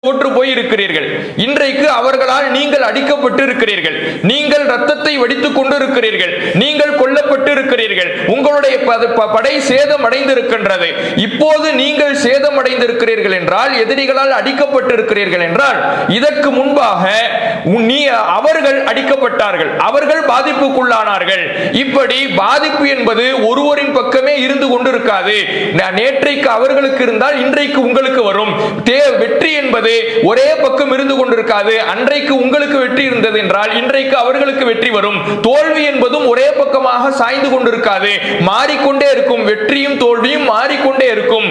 தோற்று போயிருக்கிறீர்கள். இன்றைக்கு அவர்களால் நீங்கள் அடிக்கப்பட்டு இருக்கிறீர்கள், நீங்கள் ரத்தத்தை வடித்துக் கொண்டு இருக்கிறீர்கள், நீங்கள் கொல்லப்பட்டு இருக்கிறீர்கள், உங்களுடைய படை சேதம் அடைந்திருக்கின்றது. இப்போது நீங்கள் சேதம் அடைந்திருக்கிறீர்கள் என்றால், எதிரிகளால் அடிக்கப்பட்டு இருக்கிறீர்கள் என்றால், இதற்கு முன்பாக அவர்கள் அடிக்கப்பட்டார்கள், அவர்கள் பாதிப்புக்குள்ளானார்கள். இப்படி பாதிப்பு என்பது ஒருவரின் பக்கமே இருந்து கொண்டிருக்காது. நேற்றைக்கு அவர்களுக்கு இருந்தால் இன்றைக்கு உங்களுக்கு வரும். வெற்றி என்பது ஒரே பக்கம் இருந்து கொண்டிருக்காது. அன்றைக்கு உங்களுக்கு வெற்றி இருந்தது என்றால் இன்றைக்கு அவர்களுக்கு வெற்றி வரும். தோல்வி என்பதும் ஒரே பக்கமாக சாய்ந்து கொண்டிருக்காது, மாறிக்கொண்டே இருக்கும். வெற்றியும் தோல்வியும் மாறிக்கொண்டே இருக்கும்.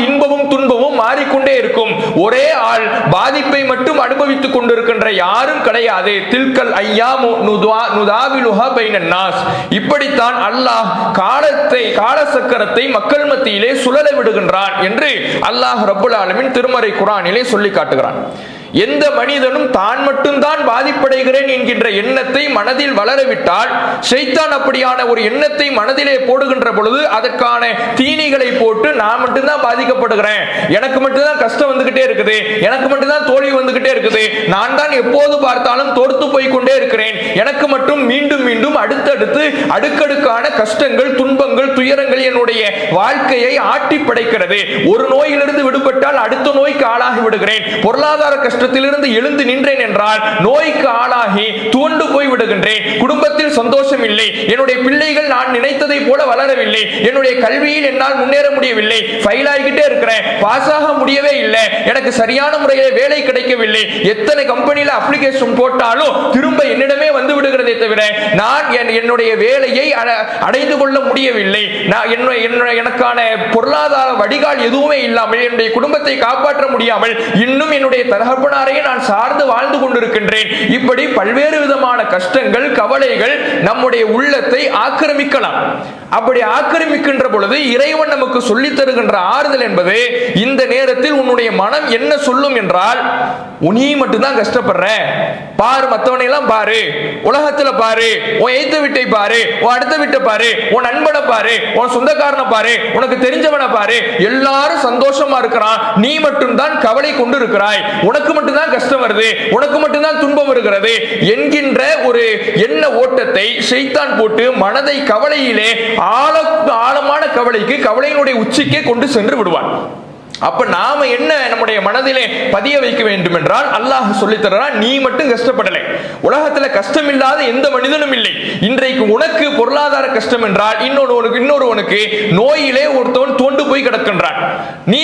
இன்பமும் துன்பமும் மாறிக்கொண்டே இருக்கும். ஒரே ஆள் பாதிப்பை மட்டும் அனுபவித்துக் கொண்டிருக்கின்ற யாரும் கிடையாது. தில்கல் ஐயாமு நுதாவிலுஹா பைனன் நாஸ். இப்படித்தான் அல்லாஹ் கால சக்கரத்தை மக்கள் மத்தியிலே சுழல விடுகின்றான் என்று அல்லாஹ் ரப்புல் ஆலமீன் திருமறை குர்ஆனிலே சொல்லி காட்டுகிறான். எந்த மனிதனும் தான் மட்டும்தான் பாதிப்படைகிறேன் என்கின்ற எண்ணத்தை மனதில் வளரவிட்டால், ஷைத்தான் அப்படியான ஒரு எண்ணத்தை மனதிலே போடுகின்ற பொழுது அதற்கான தீனிகளை போட்டு நான் மட்டும்தான் பாதிக்கப்படுகிறேன், எனக்கு மட்டும்தான் கஷ்டம் வந்துகிட்டே இருக்குது, எனக்கு மட்டும்தான் தோல்வி வந்துகிட்டே இருக்குது, நான் தான் எப்போது பார்த்தாலும் தோர்த்து போய் கொண்டே இருக்கிறேன், எனக்கு மட்டும் மீண்டும் மீண்டும் அடுத்தடுத்து அடுக்கடுக்கான கஷ்டங்கள், துன்பங்கள், துயரங்கள் என்னுடைய வாழ்க்கையை ஆட்டி படைக்கிறது. ஒரு நோயிலிருந்து விடுபட்டால் அடுத்த நோய்க்கு ஆளாகி விடுகிறேன். பொருளாதார கஷ்டத்திலிருந்து எழுந்து நின்றேன் என்றால் நோய்க்கு ஆளாகி துவண்டு போய் விடுகின்றேன். குடும்பத்தில் சந்தோஷம் இல்லை, என்னுடைய பிள்ளைகள் நான் நினைத்ததை போல வளரவில்லை, என்னுடைய கல்வியில் என்னால் முன்னேற முடியவில்லை, ஃபெயில் ஆகிட்டே இருக்கிறேன், பாஸ் ஆக முடியவே இல்லை, எனக்கு சரியான முறையில் வேலை கிடைக்கவில்லை, எத்தனை கம்பெனியில் அப்ளிகேஷன் போட்டாலும் திரும்ப என்னிடமே வந்து விடுகிறதே தவிர நான் என்னுடைய வேலையை அடைந்து கொள்ள முடியவில்லை, எனக்கான பொருளாதார வடிகால் எதுவுமே இல்லாமல் என்னுடைய குடும்பத்தை காப்பாற்ற முடியாமல் இன்னும் என்னுடைய தகப்பனாரையே நான் சார்ந்து வாழ்ந்து கொண்டிருக்கின்றேன். இப்படி பல்வேறு விதமான கஷ்டங்கள், கவலைகள் நம்முடைய உள்ளத்தை ஆக்கிரமிக்கலாம். அப்படி ஆக்கிரமிக்கின்ற பொழுது இறைவன் நமக்கு சொல்லித் தருகின்ற ஆறுதல் என்பது, இந்த நேரத்தில் உன்னுடைய மனம் என்ன சொல்லும் என்றால், நீ மட்டும்தான் கஷ்டப்படுற பாரு, மற்றவனை எல்லாம் பாரு, உலகத்துல பாரு, உன் எய்த்த வீட்டை பாரு, உன் அடுத்த வீட்டை பாரு, உன் நண்பனை பாரு, உன் சொந்தக்காரனை பாரு, உனக்கு தெரிஞ்சவனை பாரு, எல்லாரும் சந்தோஷமா இருக்கிறான், நீ மட்டும்தான் கவலை கொண்டு இருக்கிறாய், உனக்கு மட்டும்தான் கஷ்டம் வருது, உனக்கு மட்டும்தான் துன்பம் வருகிறது என்கின்ற ஒரு எண்ண ஓட்டத்தை ஷைத்தான் போட்டு மனதை கவலையிலே ஆழமான கவலைக்கு, கவலையினுடைய உச்சிக்கே கொண்டு சென்று விடுவான். அப்ப நாம என்ன நம்முடைய மனதிலே பதிய வைக்க வேண்டும் என்றால், அல்லாஹ் சொல்லித் தர்றான், நீ மட்டும் கஷ்டப்படலை, உலகத்துல கஷ்டம் இல்லாத எந்த மனிதனும் இல்லை. இன்றைக்கு உனக்கு பொருளாதார கஷ்டம் என்றால் இன்னொருவனுக்கு நோயிலே ஒருத்தவன் தோண்டு போய் கிடக்கின்றான். நீ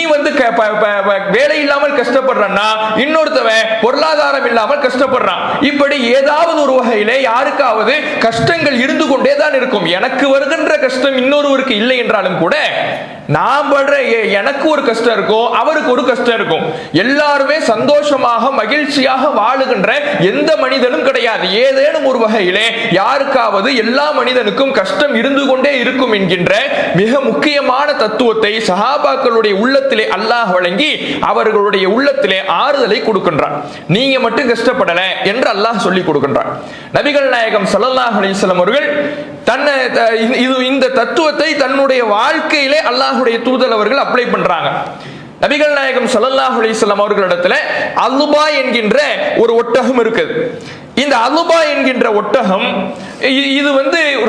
வேலை இல்லாமல் கஷ்டப்படுறான்னா இன்னொருத்தவன் பொருளாதாரம் இல்லாமல் கஷ்டப்படுறான். இப்படி ஏதாவது ஒரு வகையிலே யாருக்காவது கஷ்டங்கள் இருந்து கொண்டே தான் இருக்கும். எனக்கு வருகின்ற கஷ்டம் இன்னொருவருக்கு இல்லை என்றாலும் கூட, நான் படுற எனக்கு ஒரு கஷ்டம் இருக்கும், அவருக்கு ஒரு கஷ்டம் இருக்கும். எல்லாருமே சந்தோஷமாக மகிழ்ச்சியாக வாழுகின்ற எந்த மனிதனும் கிடையாது. ஏதேனும் ஒரு வகையிலே யாருக்காவது, எல்லா மனிதனுக்கும் கஷ்டம் இருந்து கொண்டே இருக்கும் என்கின்ற மிக முக்கியமான தத்துவத்தை சஹாபாக்களுடைய உள்ளத்திலே அல்லாஹ் வழங்கி அவர்களுடைய உள்ளத்திலே ஆறுதலை கொடுக்கின்றான். நீங்க மட்டும் கஷ்டப்படல என்று அல்லாஹ் சொல்லி கொடுக்கின்றான். நபிகள் நாயகம் ஸல்லல்லாஹு அலைஹி வஸல்லம் அவர்கள் இந்த தத்துவத்தை தன்னுடைய வாழ்க்கையிலே அல்லாஹ்வுடைய தூதர் அவர்கள் அப்ளை பண்றாங்க. நபிகள் நாயகம் ஸல்லல்லாஹு அலைஹி வஸல்லம் அவர்களிடத்துல அலுபா என்கின்ற ஒரு ஒட்டகம் இருக்குது. இந்த அலுபா என்கின்ற ஒட்டகம், இது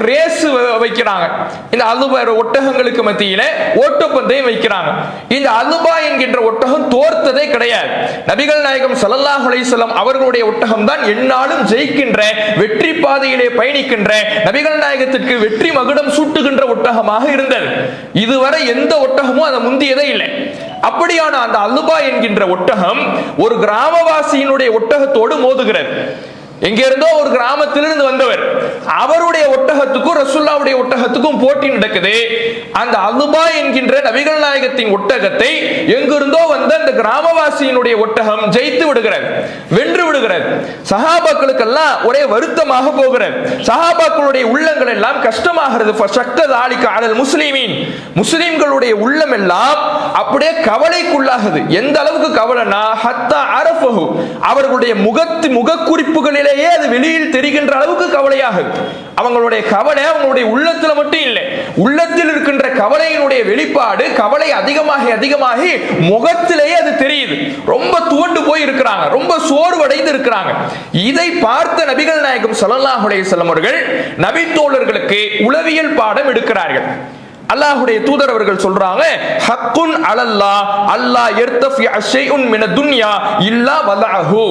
ரேஸ் வைக்கிறாங்க. இந்த அலுபா ஒட்டகங்களுக்கு மத்தியில ஓட்டப்பந்தயம் வைக்கிறாங்க. இந்த அலுபா என்கின்ற ஒட்டகம் தோர்த்ததே கிடையாது. நபிகள் நாயகம் ஸல்லல்லாஹு அலைஹி வஸல்லம் அவர்களுடைய ஒட்டகம் தான் எந்நாளும் ஜெயிக்கின்ற, வெற்றி பாதையிலே பயணிக்கின்ற, நபிகள் நாயகத்திற்கு வெற்றி மகுடம் சூட்டுகின்ற ஒட்டகமாக இருந்தது. இதுவரை எந்த ஒட்டகமும் அதை முந்தியதே இல்லை. அப்படியான அந்த அலுபா என்கின்ற ஒட்டகம் ஒரு கிராமவாசியினுடைய ஒட்டகத்தோடு மோதுகிறது. எங்க இருந்தோ ஒரு கிராமத்திலிருந்து வந்தவர், அவருடைய ஒட்டகத்துக்கும் ரசூலுல்லாஹ்வுடைய ஒட்டகத்துக்கும் போட்டி நடக்குது. அந்த அலுபா என்கின்ற நபிகள் நாயகத்தின் ஒட்டகத்தை எங்கிருந்தோ வந்த அந்த கிராமவாசியினுடைய ஒட்டகம் ஜெயித்து விடுகிறது, வென்று விடுகிறது. சஹாபாக்களுக்கெல்லாம் ஒரே வருத்தமாக போகிறது. சஹாபாக்களுடைய உள்ளங்கள் எல்லாம் கஷ்டமாகிறது. முஸ்லிம்களுடைய உள்ளம் எல்லாம் அப்படியே கவலைக்குள்ளாகுது. எந்த அளவுக்கு கவலைனா, ஹத்தா அரஃபஹு, அவர்களுடைய முகக்குறிப்புகளில் உண்மையிலேயே அது வெளியில் தெரிகின்ற அளவுக்கு கவலையாகுது. அவங்களுடைய கவலை அவங்களுடைய உள்ளத்துல மட்டும் இல்லை, உள்ளத்தில் இருக்கின்ற கவலையினுடைய வெளிப்பாடு கவலை அதிகமாகி முகத்திலேயே அது தெரியுது. ரொம்ப துவண்டு போய் இருக்கிறாங்க, ரொம்ப சோர்வடைந்து இருக்கிறாங்க. இதை பார்த்த நபிகள் நாயகம் ஸல்லல்லாஹு அலைஹி வஸல்லம் அவர்கள் நபி தோழர்களுக்கு உளவியல் பாடம் எடுக்கிறார்கள். அல்லாஹ்வுடைய தூதர் அவர்கள் சொல்றாங்க, ஹக்குன் அலல்லாஹ் அல்லாஹ் யர்தஃபி ஷைஉன் மினத் துன்யா இல்லா வலஅஹு.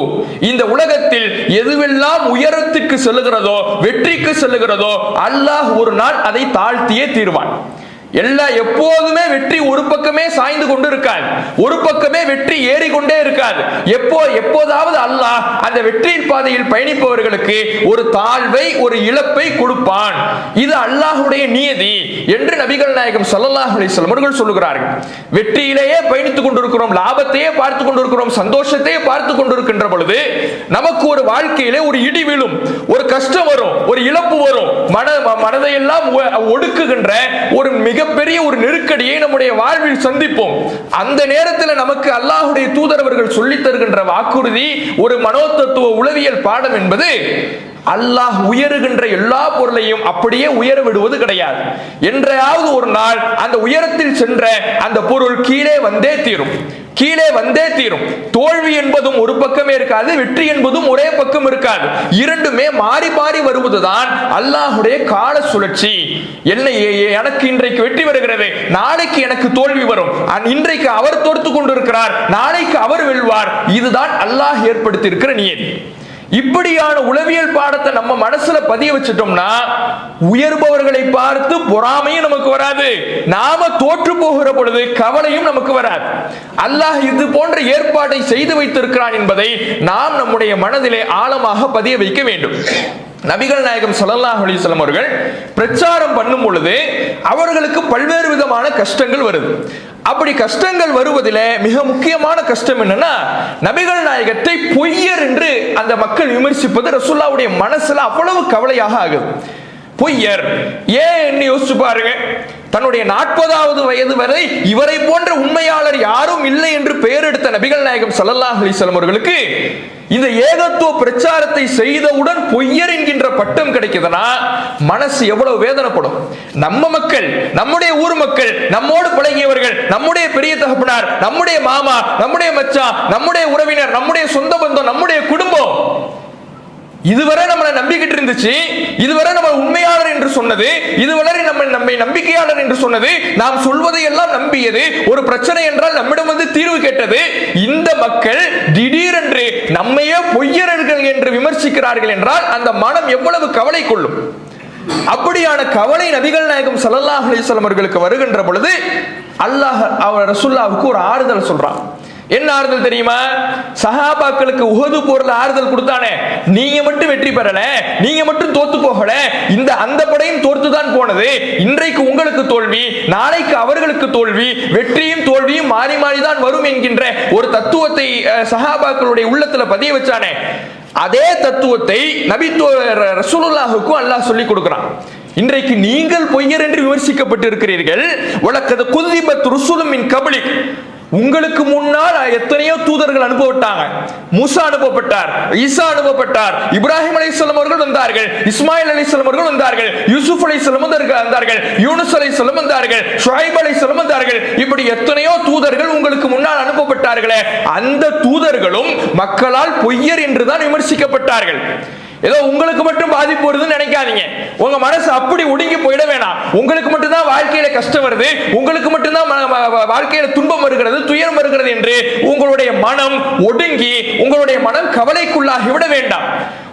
இந்த உலகத்தில் எதுவெல்லாம் உயரத்துக்கு செல்லுகிறதோ, வெற்றிக்கு செல்லுகிறதோ, அல்லாஹ் ஒரு நாள் அதை தாழ்த்தியே தீர்வான். எப்போதுமே வெற்றி ஒரு பக்கமே சாய்ந்து கொண்டு இருக்காது, ஒரு பக்கமே வெற்றி ஏறிக்கொண்டே இருக்காது. எப்போதாவது அல்லாஹ் அந்த வெற்றியின் பாதையில் பயணிப்பவர்களுக்கு ஒரு தாழ்வை, ஒரு இழப்பை கொடுப்பான். இது அல்லாஹ்வுடைய நியதி என்று நபிகள் நாயகம் ஸல்லல்லாஹு அலைஹி வஸல்லம் அவர்கள் சொல்லுகிறார்கள். வெற்றியிலேயே பயணித்துக் கொண்டிருக்கிறோம், லாபத்தையே பார்த்து கொண்டிருக்கிறோம், சந்தோஷத்தையே பார்த்து கொண்டிருக்கின்ற பொழுது நமக்கு ஒரு வாழ்க்கையிலே ஒரு இடி விழும், ஒரு கஷ்டம் வரும், ஒரு இழப்பு வரும், மனதையெல்லாம் ஒடுக்குகின்ற ஒரு மிகப்பெரிய ஒரு நெருக்கடியை நம்முடைய வாழ்வில் சந்திப்போம். அந்த நேரத்தில் நமக்கு அல்லாஹ்வுடைய தூதர் அவர்கள் சொல்லித் தருகின்ற வாக்குறுதி, ஒரு மனோதத்துவ உளவியல் பாடம் என்பது, அல்லாஹ் உயருகின்ற எல்லா பொருளையும் அப்படியே உயர விடுவது கிடையாது. என்றாவது ஒரு நாள் அந்த உயரத்தில் சென்ற அந்த பொருள் கீழே வந்தே தீரும். தோல்வி என்பதும் ஒரு பக்கமே இருக்காது, வெற்றி என்பதும் ஒரே பக்கம் இருக்காது. இரண்டுமே மாறி மாறி வருவதுதான் அல்லாஹ்வுடைய கால சுழற்சி. எனக்கு இன்றைக்கு வெற்றி வருகிறது, நாளைக்கு எனக்கு தோல்வி வரும். இன்றைக்கு அவர் தோற்று கொண்டிருக்கிறார், நாளைக்கு அவர் வெல்வார். இதுதான் அல்லாஹ் ஏற்படுத்தி இருக்கிற நியதி. இப்படியான உளவியல் பாடத்தை நம்ம மனசுல பதிய வச்சிட்டோம்னா உயர்பவர்களை பார்த்து பொறாமையும் நமக்கு வராது, நாம தோற்று போகிற பொழுது கவலையும் நமக்கு வராது. அல்லாஹ் இது போன்ற ஏற்பாட்டை செய்து வைத்திருக்கிறான் என்பதை நாம் நம்முடைய மனதிலே ஆழமாக பதிய வைக்க வேண்டும். நபிகள் நாயகம் ஸல்லல்லாஹு அலைஹி வஸல்லம் அவர்கள் பிரச்சாரம் பண்ணும் பொழுது அவர்களுக்கு பல்வேறு விதமான கஷ்டங்கள் வருது. அப்படி கஷ்டங்கள் வருவதில் மிக முக்கியமான கஷ்டம் என்னன்னா, நபிகள் நாயகத்தை பொய்யர் என்று அந்த மக்கள் விமர்சிப்பது ரசூலுல்லாஹ்வுடைய மனசுல அவ்வளவு கவலையாக ஆகுது. பொய்யர் ஏன் யோசிச்சு பாருங்க. தன்னுடைய 40வது வயது வரை இவரை போன்ற உண்மையாளர் யாரும் இல்லை என்று பெயர் எடுத்த நபிகள் நாயகம் ஸல்லல்லாஹு அலைஹி வஸல்லம் அவர்களுக்கு இந்த ஏகத்துவ பிரச்சாரத்தை செய்தவுடன் பொய்யர் என்கின்ற பட்டம் கிடைக்குதுன்னா மனசு எவ்வளவு வேதனைப்படும். நம்ம மக்கள், நம்முடைய ஊர் மக்கள், நம்மோடு பழகியவர்கள், நம்முடைய பெரிய தகப்பனார், நம்முடைய மாமா, நம்முடைய மச்சான், நம்முடைய உறவினர், நம்முடைய சொந்த பந்தம், நம்முடைய குடும்பம் இதுவரை நம்மளை நம்பிக்கிட்டு இருந்துச்சு, இதுவரை நம்ம உண்மையாளர் என்று சொன்னது, இதுவரை நம்மை நம்பிக்கையாளர் என்று சொன்னது, நாம் சொல்வதை எல்லாம் நம்பியது, ஒரு பிரச்சனை என்றால் நம்மிடம் வந்து தீர்வு கேட்டது. இந்த மக்கள் திடீரென்று நம்மையே பொய்யர்கள் என்று விமர்சிக்கிறார்கள் என்றால் அந்த மனம் எவ்வளவு கவலை கொள்ளும். அப்படியான கவலை நபிகள் நாயகம் ஸல்லல்லாஹு அலைஹி வஸல்லம் அவர்களுக்கு வருகின்ற பொழுது அல்லாஹ் அவர் ரசூலுல்லாஹ்வுக்கு ஒரு ஆறுதல் சொல்றான். என்ன ஆறுதல் தெரியுமா? சஹாபாக்களுக்கு உஹது போர்ல ஆறுதல் கொடுத்தானே, நீங்க மட்டும் வெற்றி பெறல, நீங்க மட்டும் தோத்து போகல, அந்த படையும் தோற்றுதான் போனது, இன்றைக்கு உங்களுக்கு தோல்வி, நாளைக்கு அவர்களுக்கு தோல்வி, வெற்றியும் தோல்வியும் மாறி மாறிதான் வரும் என்கின்ற ஒரு தத்துவத்தை சஹாபாக்களுடைய உள்ளத்துல பதிய வச்சானே, அதே தத்துவத்தை நபி ரசூலுல்லாஹ்வுக்கும் அல்லாஹ் சொல்லி கொடுக்கிறான். இன்றைக்கு நீங்கள் பொய்யர் என்று விமர்சிக்கப்பட்டு இருக்கிறீர்கள். வலக்கத் குஸிபத் ருசுலும் மின் கப்லிக், உங்களுக்கு முன்னால் எத்தனையோ தூதர்கள் அனுப்பப்பட்டாங்க. மூசா அனுப்பப்பட்டார், ஈசா அனுப்பப்பட்டார், இப்ராஹிம் அலைஹிஸ்ஸலாம் அவர்கள் வந்தார்கள், இஸ்மாயில் அலைஹிஸ்ஸலாம் அவர்கள் வந்தார்கள், யூசுப் அலைஹிஸ்ஸலாம் வந்தார்கள், யூனுஸ் அலைஹிஸ்ஸலாம் வந்தார்கள், ஷுஐப் அலைஹிஸ்ஸலாம் வந்தார்கள். இப்படி எத்தனையோ தூதர்கள் உங்களுக்கு முன்னால் அனுப்பப்பட்டார்களே, அந்த தூதர்களும் மக்களால் பொய்யர் என்றுதான் விமர்சிக்கப்பட்டார்கள். ஏதோ உங்களுக்கு மட்டும் பாதிப்பு வருதுன்னு நினைக்காதீங்க. உங்க மனசு அப்படி ஒடுங்கி போயிட வேணாம். உங்களுக்கு மட்டும்தான் வாழ்க்கையில கஷ்டம் வருது, உங்களுக்கு மட்டும்தான் வாழ்க்கையில துன்பம் வருகிறது, துயரம் வருகிறது என்று உங்களுடைய மனம் ஒடுங்கி, உங்களுடைய மனம் கவலைக்குள்ளாகி விட வேண்டாம்.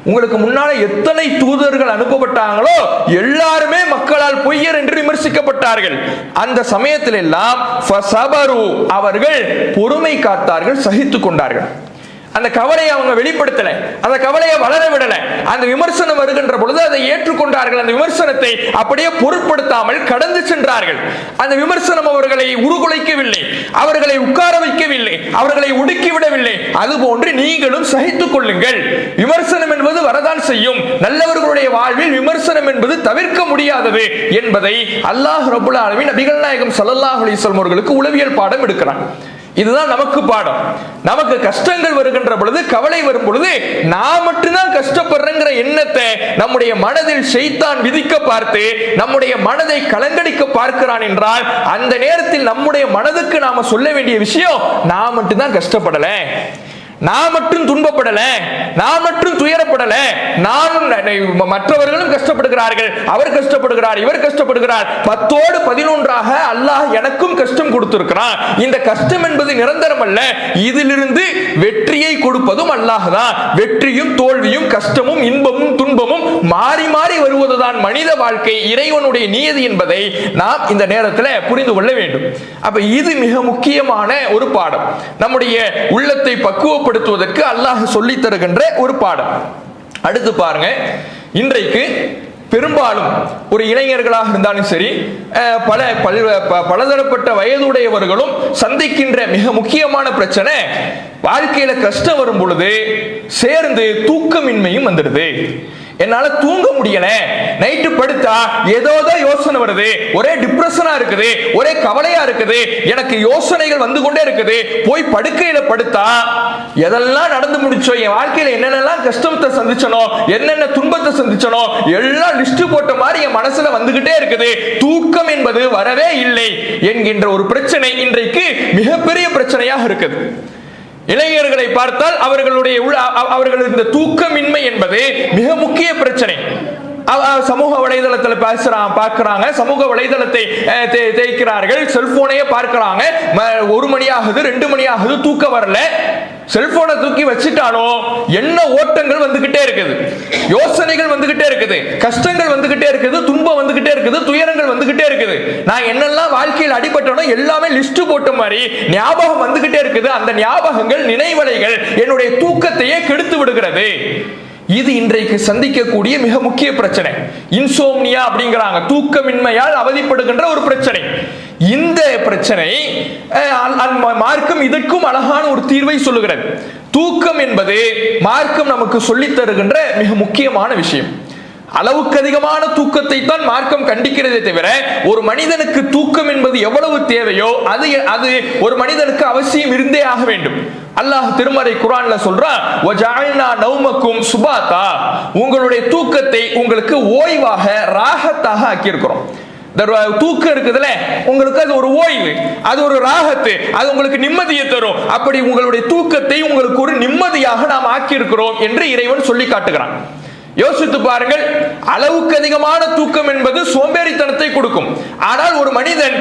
உங்களுக்கு முன்னால எத்தனை தூதர்கள் அனுப்பப்பட்டாங்களோ எல்லாருமே மக்களால் பொய்யர் என்று விமர்சிக்கப்பட்டார்கள். அந்த சமயத்தில் எல்லாம் அவர்கள் பொறுமை காத்தார்கள், சகித்துக் கொண்டார்கள். அந்த கவலையை அவங்க வெளிப்படுத்தல, அந்த கவலையை வளர விடல. அந்த விமர்சனம் வருகின்ற பொழுது அதை ஏற்றுக்கொண்டார்கள். அந்த விமர்சனத்தை அப்படியே பொருட்படுத்தாமல் கடந்து சென்றார்கள். அந்த விமர்சனம் அவர்களை உருகுலைக்கவில்லை, அவர்களை உட்கார வைக்கவில்லை, அவர்களை ஒடுக்கிவிடவில்லை. அதுபோன்று நீங்களும் சகித்துக் கொள்ளுங்கள். விமர்சனம் என்பது வரதான் செய்யும். நல்லவர்களுடைய வாழ்வில் விமர்சனம் என்பது தவிர்க்க முடியாதது என்பதை அல்லாஹ் ரப்பல் ஆலமீன் நபிகள் நாயகம் ஸல்லல்லாஹு அலைஹி வஸல்லம் அவர்களுக்கு உளவியல் பாடம் எடுக்கிறான். இதுதான் நமக்கு பாடம். நமக்கு கஷ்டங்கள் வருகின்ற பொழுது, கவலை வரும் பொழுது நான் மட்டும்தான் கஷ்டப்படுறேங்கிற எண்ணத்தை நம்முடைய மனதில் ஷைத்தான் விதிக்க பார்த்து நம்முடைய மனதை கலங்கடிக்க பார்க்கிறான் என்றால், அந்த நேரத்தில் நம்முடைய மனதுக்கு நாம சொல்ல வேண்டிய விஷயம், நான் மட்டும்தான் கஷ்டப்படல, நான் மட்டும் துன்பப்படல, நான் மட்டும் துயரப்படல, நானும் மற்றவர்களும் கஷ்டப்படுகிறார்கள், அவர் கஷ்டப்படுகிறார், இவர் கஷ்டப்படுகிறார், 10ஓடு 11ஆக அல்லாஹ் எனக்கும் கஷ்டம் கொடுத்திருக்கிறான். இந்த கஷ்டம் என்பது நிரந்தரம் அல்ல, இதிலிருந்து வெற்றியை கொடுப்பதும் அல்லாஹ் தான். வெற்றியும் தோல்வியும் கஷ்டமும் இன்பமும் துன்பமும் மாறி மாறி வருவதுதான் மனித வாழ்க்கை, இறைவனுடைய நியதி என்பதை நாம் இந்த நேரத்தில் புரிந்து கொள்ள வேண்டும். அப்ப இது மிக முக்கியமான ஒரு பாடம், நம்முடைய உள்ளத்தை பக்குவப்படுத்த அல்லாஹ் சொல்லி தருகின்ற ஒரு பாடம். அடுத்து பாருங்க, இன்றைக்கு பெரும்பாலும் ஒரு இளைஞர்களாக இருந்தாலும் சரி, பலதரப்பட்ட வயதுடையவர்களும் சந்திக்கின்ற மிக முக்கியமான பிரச்சனை, வாழ்க்கையில கஷ்டம் வரும் பொழுது சேர்ந்து தூக்கமின்மையும் வந்துடுது. என்னால தூங்க முடியல, நைட்டு படுத்தா ஏதோதான் யோசனை வருது, ஒரே டிப்ரெஷனா இருக்குது, ஒரே கவலையா இருக்குது, எனக்கு யோசனைகள் வந்து கொண்டே இருக்குது. போய் படுக்கையில படுத்தா எதெல்லாம் நடந்து முடிச்சோ, என் வாழ்க்கையில என்னென்னலாம் கஷ்டத்தை சந்திச்சனோ, என்னென்ன துன்பத்தை சந்திச்சனோ எல்லாம் லிஸ்ட் போட்ட மாதிரி என் மனசுல வந்துகிட்டே இருக்குது. தூக்கம் என்பது வரவே இல்லை என்கின்ற ஒரு பிரச்சனை இன்றைக்கு மிகப்பெரிய பிரச்சனையாக இருக்குது. இளைஞர்களை பார்த்தால் அவர்களுடைய இந்த தூக்கமின்மை என்பது மிக முக்கிய பிரச்சனை. சமூக வலைதளத்தில் பார்க்கிறாங்க, சமூக வலைதளத்தை தேய்க்கிறார்கள், செல்போனையே பார்க்கிறாங்க. 1 மணி ஆகுது, 2 மணி ஆகுது, தூக்க வரல. செல்போனை தூக்கி வச்சுட்டாலும் என்ன ஓட்டங்கள் வந்துகிட்டே இருக்குது, யோசனைகள் வந்துகிட்டே இருக்குது, கஷ்டங்கள் வந்துகிட்டே இருக்குது, துன்பம் வந்துகிட்டே இருக்குது, துயரங்கள் வந்துகிட்டே இருக்குது. நான் என்னெல்லாம் வாழ்க்கையில் அடிபட்டனோ எல்லாமே லிஸ்ட் போட்ட மாதிரி ஞாபகம் வந்துகிட்டே இருக்குது. அந்த ஞாபகங்கள், நினைவலைகள் என்னுடைய தூக்கத்தையே கெடுத்து விடுகிறது. இது இன்றைக்கு சந்திக்கக்கூடிய மிக முக்கிய பிரச்சனை. இன்சோம்னியா அப்படிங்கிறாங்க, தூக்கமின்மையால் அவதிப்படுகின்ற ஒரு பிரச்சனை. இந்த பிரச்சனை மார்க்கம் இதற்கும் அழகான ஒரு தீர்வை சொல்லுகிறது. தூக்கம் என்பது மார்க்கம் நமக்கு சொல்லித் தருகின்ற மிக முக்கியமான விஷயம். அளவுக்கு அதிகமான தூக்கத்தை தான் மார்க்கம் கண்டிக்கிறதே தவிர, ஒரு மனிதனுக்கு தூக்கம் என்பது எவ்வளவு தேவையோ அது ஒரு மனிதனுக்கு அவசியம் இருந்தே ஆக வேண்டும். அல்லாஹ் திருமறை குர்ஆன்ல சொல்றான், வஜஅல்னா நௌமக்கும் சுபாதா, உங்களுடைய தூக்கத்தை உங்களுக்கு ஓய்வாக, ராஹத்தாக ஆக்கி இருக்கிறோம். தூக்கம் இருக்குதுல, உங்களுக்கு அது ஒரு ஓய்வு, அது ஒரு ராகத்து, அது உங்களுக்கு நிம்மதியை தரும். அப்படி உங்களுடைய தூக்கத்தை உங்களுக்கு ஒரு நிம்மதியாக நாம் ஆக்கி இருக்கிறோம் என்று இறைவன் சொல்லி காட்டுகிறான். யோசித்து பாருங்கள், அளவுக்கு அதிகமான தூக்கம் என்பது சோம்பேறித்தனத்தை கொடுக்கும். ஆனால் ஒரு மனிதன்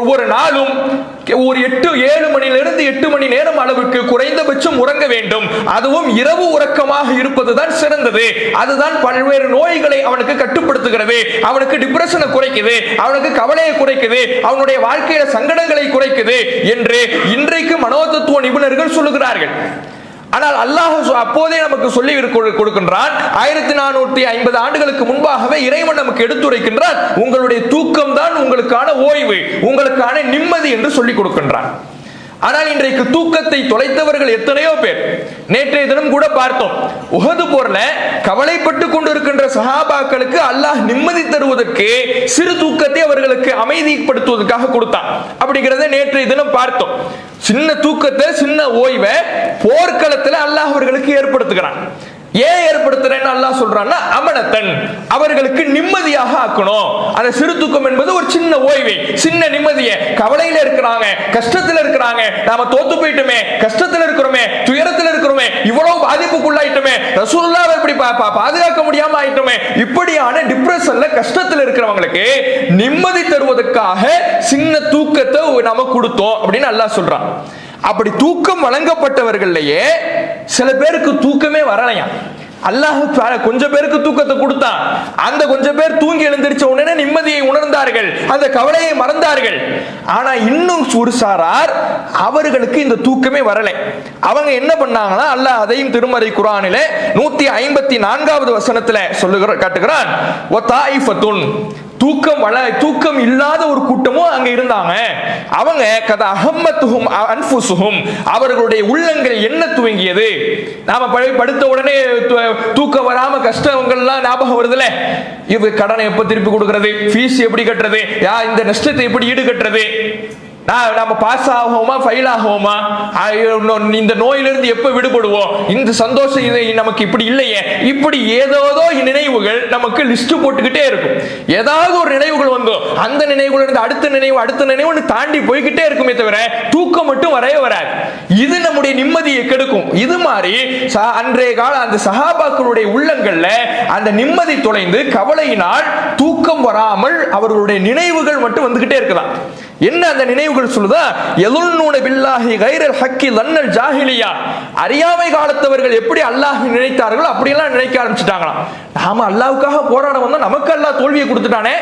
ஒரு நாளும் ஒரு 7 மணியிலிருந்து 8 மணி நேரம் அளவுக்கு குறைந்தபட்சம் உறங்க வேண்டும். அதுவும் இரவு உறக்கமாக இருப்பதுதான் சிறந்தது. அதுதான் பல்வேறு நோய்களை அவனுக்கு கட்டுப்படுத்துகிறது, அவனுக்கு டிப்ரெஷனை குறைக்குது, அவனுக்கு கவலையை குறைக்குது, அவனுடைய வாழ்க்கையில சங்கடங்களை குறைக்குது என்று இன்றைக்கு மனோதத்துவ நிபுணர்கள் சொல்லுகிறார்கள். ஆனால் அல்லாஹ் அப்போதே நமக்கு சொல்லி கொடுக்கின்றான். 1450 ஆண்டுகளுக்கு முன்பாகவே இறைவன் நமக்கு எடுத்துரைக்கின்றான், உங்களுடைய தூக்கம் தான் உங்களுக்கான ஓய்வு, உங்களுக்கான நிம்மதி என்று சொல்லிக் கொடுக்கின்றான். ஆனால் இன்றைக்கு தூக்கத்தை தொலைத்தவர்கள் எத்தனையோ பேர். நேற்றைய தினம் கூட பார்த்தோம், உஹது போர்ல கவலைப்பட்டு கொண்டிருக்கின்ற சஹாபாக்களுக்கு அல்லாஹ் நிம்மதி தருவதற்கு சிறு தூக்கத்தை அவர்களுக்கு அமைதிப்படுத்துவதற்காக கொடுத்தான். அப்படிங்கிறத நேற்றைய தினம் பார்த்தோம். சின்ன தூக்கத்தை, சின்ன ஓய்வை போர்க்களத்தில் அல்லாஹ் அவர்களுக்கு ஏற்படுத்துகிறான். ஏன் ஏற்படுத்துறேன்னு அல்லாஹ் சொல்றான்னா, அமனத்தன், அவர்களுக்கு நிம்மதியாக ஆக்கணும். அந்த சிறு தூக்கம் என்பது ஒரு சின்ன ஓய்வை, சின்ன நிம்மதியை. கவலையில இருக்கிறாங்க, கஷ்டத்துல இருக்கிறாங்க, நாம தோத்து போயிட்டோமே, கஷ்டத்துல இருக்கிறோமே, துயரத்துல இருக்கிறோமே, இவ்வளவு பாதிப்புக்குள்ளாயிட்டோமே, ரசூலுல்லாஹ்வை இப்படி பாதுகாக்க முடியாம ஆயிட்டோமே, இப்படியான டிப்ரெஷன்ல கஷ்டத்துல இருக்கிறவங்களுக்கு நிம்மதி தருவதற்காக சின்ன தூக்கத்தை நாம கொடுத்தோம் அப்படின்னு அல்லாஹ் சொல்றான். அப்படி தூக்கம் வழங்கப்பட்டவர்கள்லயே சில பேருக்கு தூக்கமே வரலையா. அல்லாஹ் கொஞ்சம் பேருக்கு தூக்கத்தை கொடுத்தான். அந்த கொஞ்சம் பேர் தூங்கி எழுந்திருச்ச உடனே நிம்மதியை உணர்ந்தார்கள், அந்த கவலையை மறந்தார்கள். ஆனா இன்னும் ஒரு சாரார், அவர்களுக்கு இந்த தூக்கமே வரலை. அவங்க என்ன பண்ணாங்கன்னா, அல்லாஹ் அதையும் திருமறை குர்ஆனிலே 154வது வசனத்துல காட்டுகிறான். தூக்கம் இல்லாத ஒரு கூட்டமும் அங்க இருந்தாங்க. அவங்க கத அஹம்மத்துஹும் அன்ஃபுஸுஹும், அவர்களுடைய உள்ளங்கள் என்ன துவங்கியது. நாம படுத்த உடனே தூக்கம் வராம கஷ்டங்கள்லாம் ஞாபகம் வருதுல, இது கடனை எப்ப திருப்பி கொடுக்கிறது, ஃபீஸ் எப்படி கட்டுறது, இந்த நஷ்டத்தை எப்படி ஈடு கட்டுறது, நம்ம பாஸ் ஆகுமா ஃபெயில் ஆகுமா, இந்த நோயிலிருந்து எப்ப விடுபடுவோம், இந்த சந்தோஷம் இது நமக்கு இப்படி இல்லையே, இப்படி ஏதோ நினைவுகள் நமக்கு லிஸ்ட் போட்டுக்கிட்டே இருக்கும். ஏதாவது ஒரு நினைவுகள் வந்து அந்த நினைவுகள் இருந்து அடுத்த நினைவு தாண்டி போய்கிட்டே இருக்குமே தவிர தூக்கம் மட்டும் வரவே வராது. இது நம்முடைய நிம்மதியை கெடுக்கும். இது மாதிரி அன்றைய கால அந்த சஹாபாக்களுடைய உள்ளங்கள்ல அந்த நிம்மதி தொலைந்து கவலையினால் தூக்கம் வராமல் அவர்களுடைய நினைவுகள் மட்டும் வந்துகிட்டே இருக்கலாம். என்ன அந்த நினைவுகள் சொல்லுதா, யதுன்னூன பில்லாஹி கைரல் ஹக்கி லன்னல் ஜாஹிலியா, அறியாமை காலத்தவர்கள் எப்படி அல்லாஹ் நினைத்தார்களோ அப்படியெல்லாம் நினைக்க ஆரம்பிச்சுட்டாங்களாம். நாம அல்லாஹ்வுக்காக போராட வந்தோம், நமக்கு அல்லாஹ் தோல்வியை கொடுத்துட்டானே,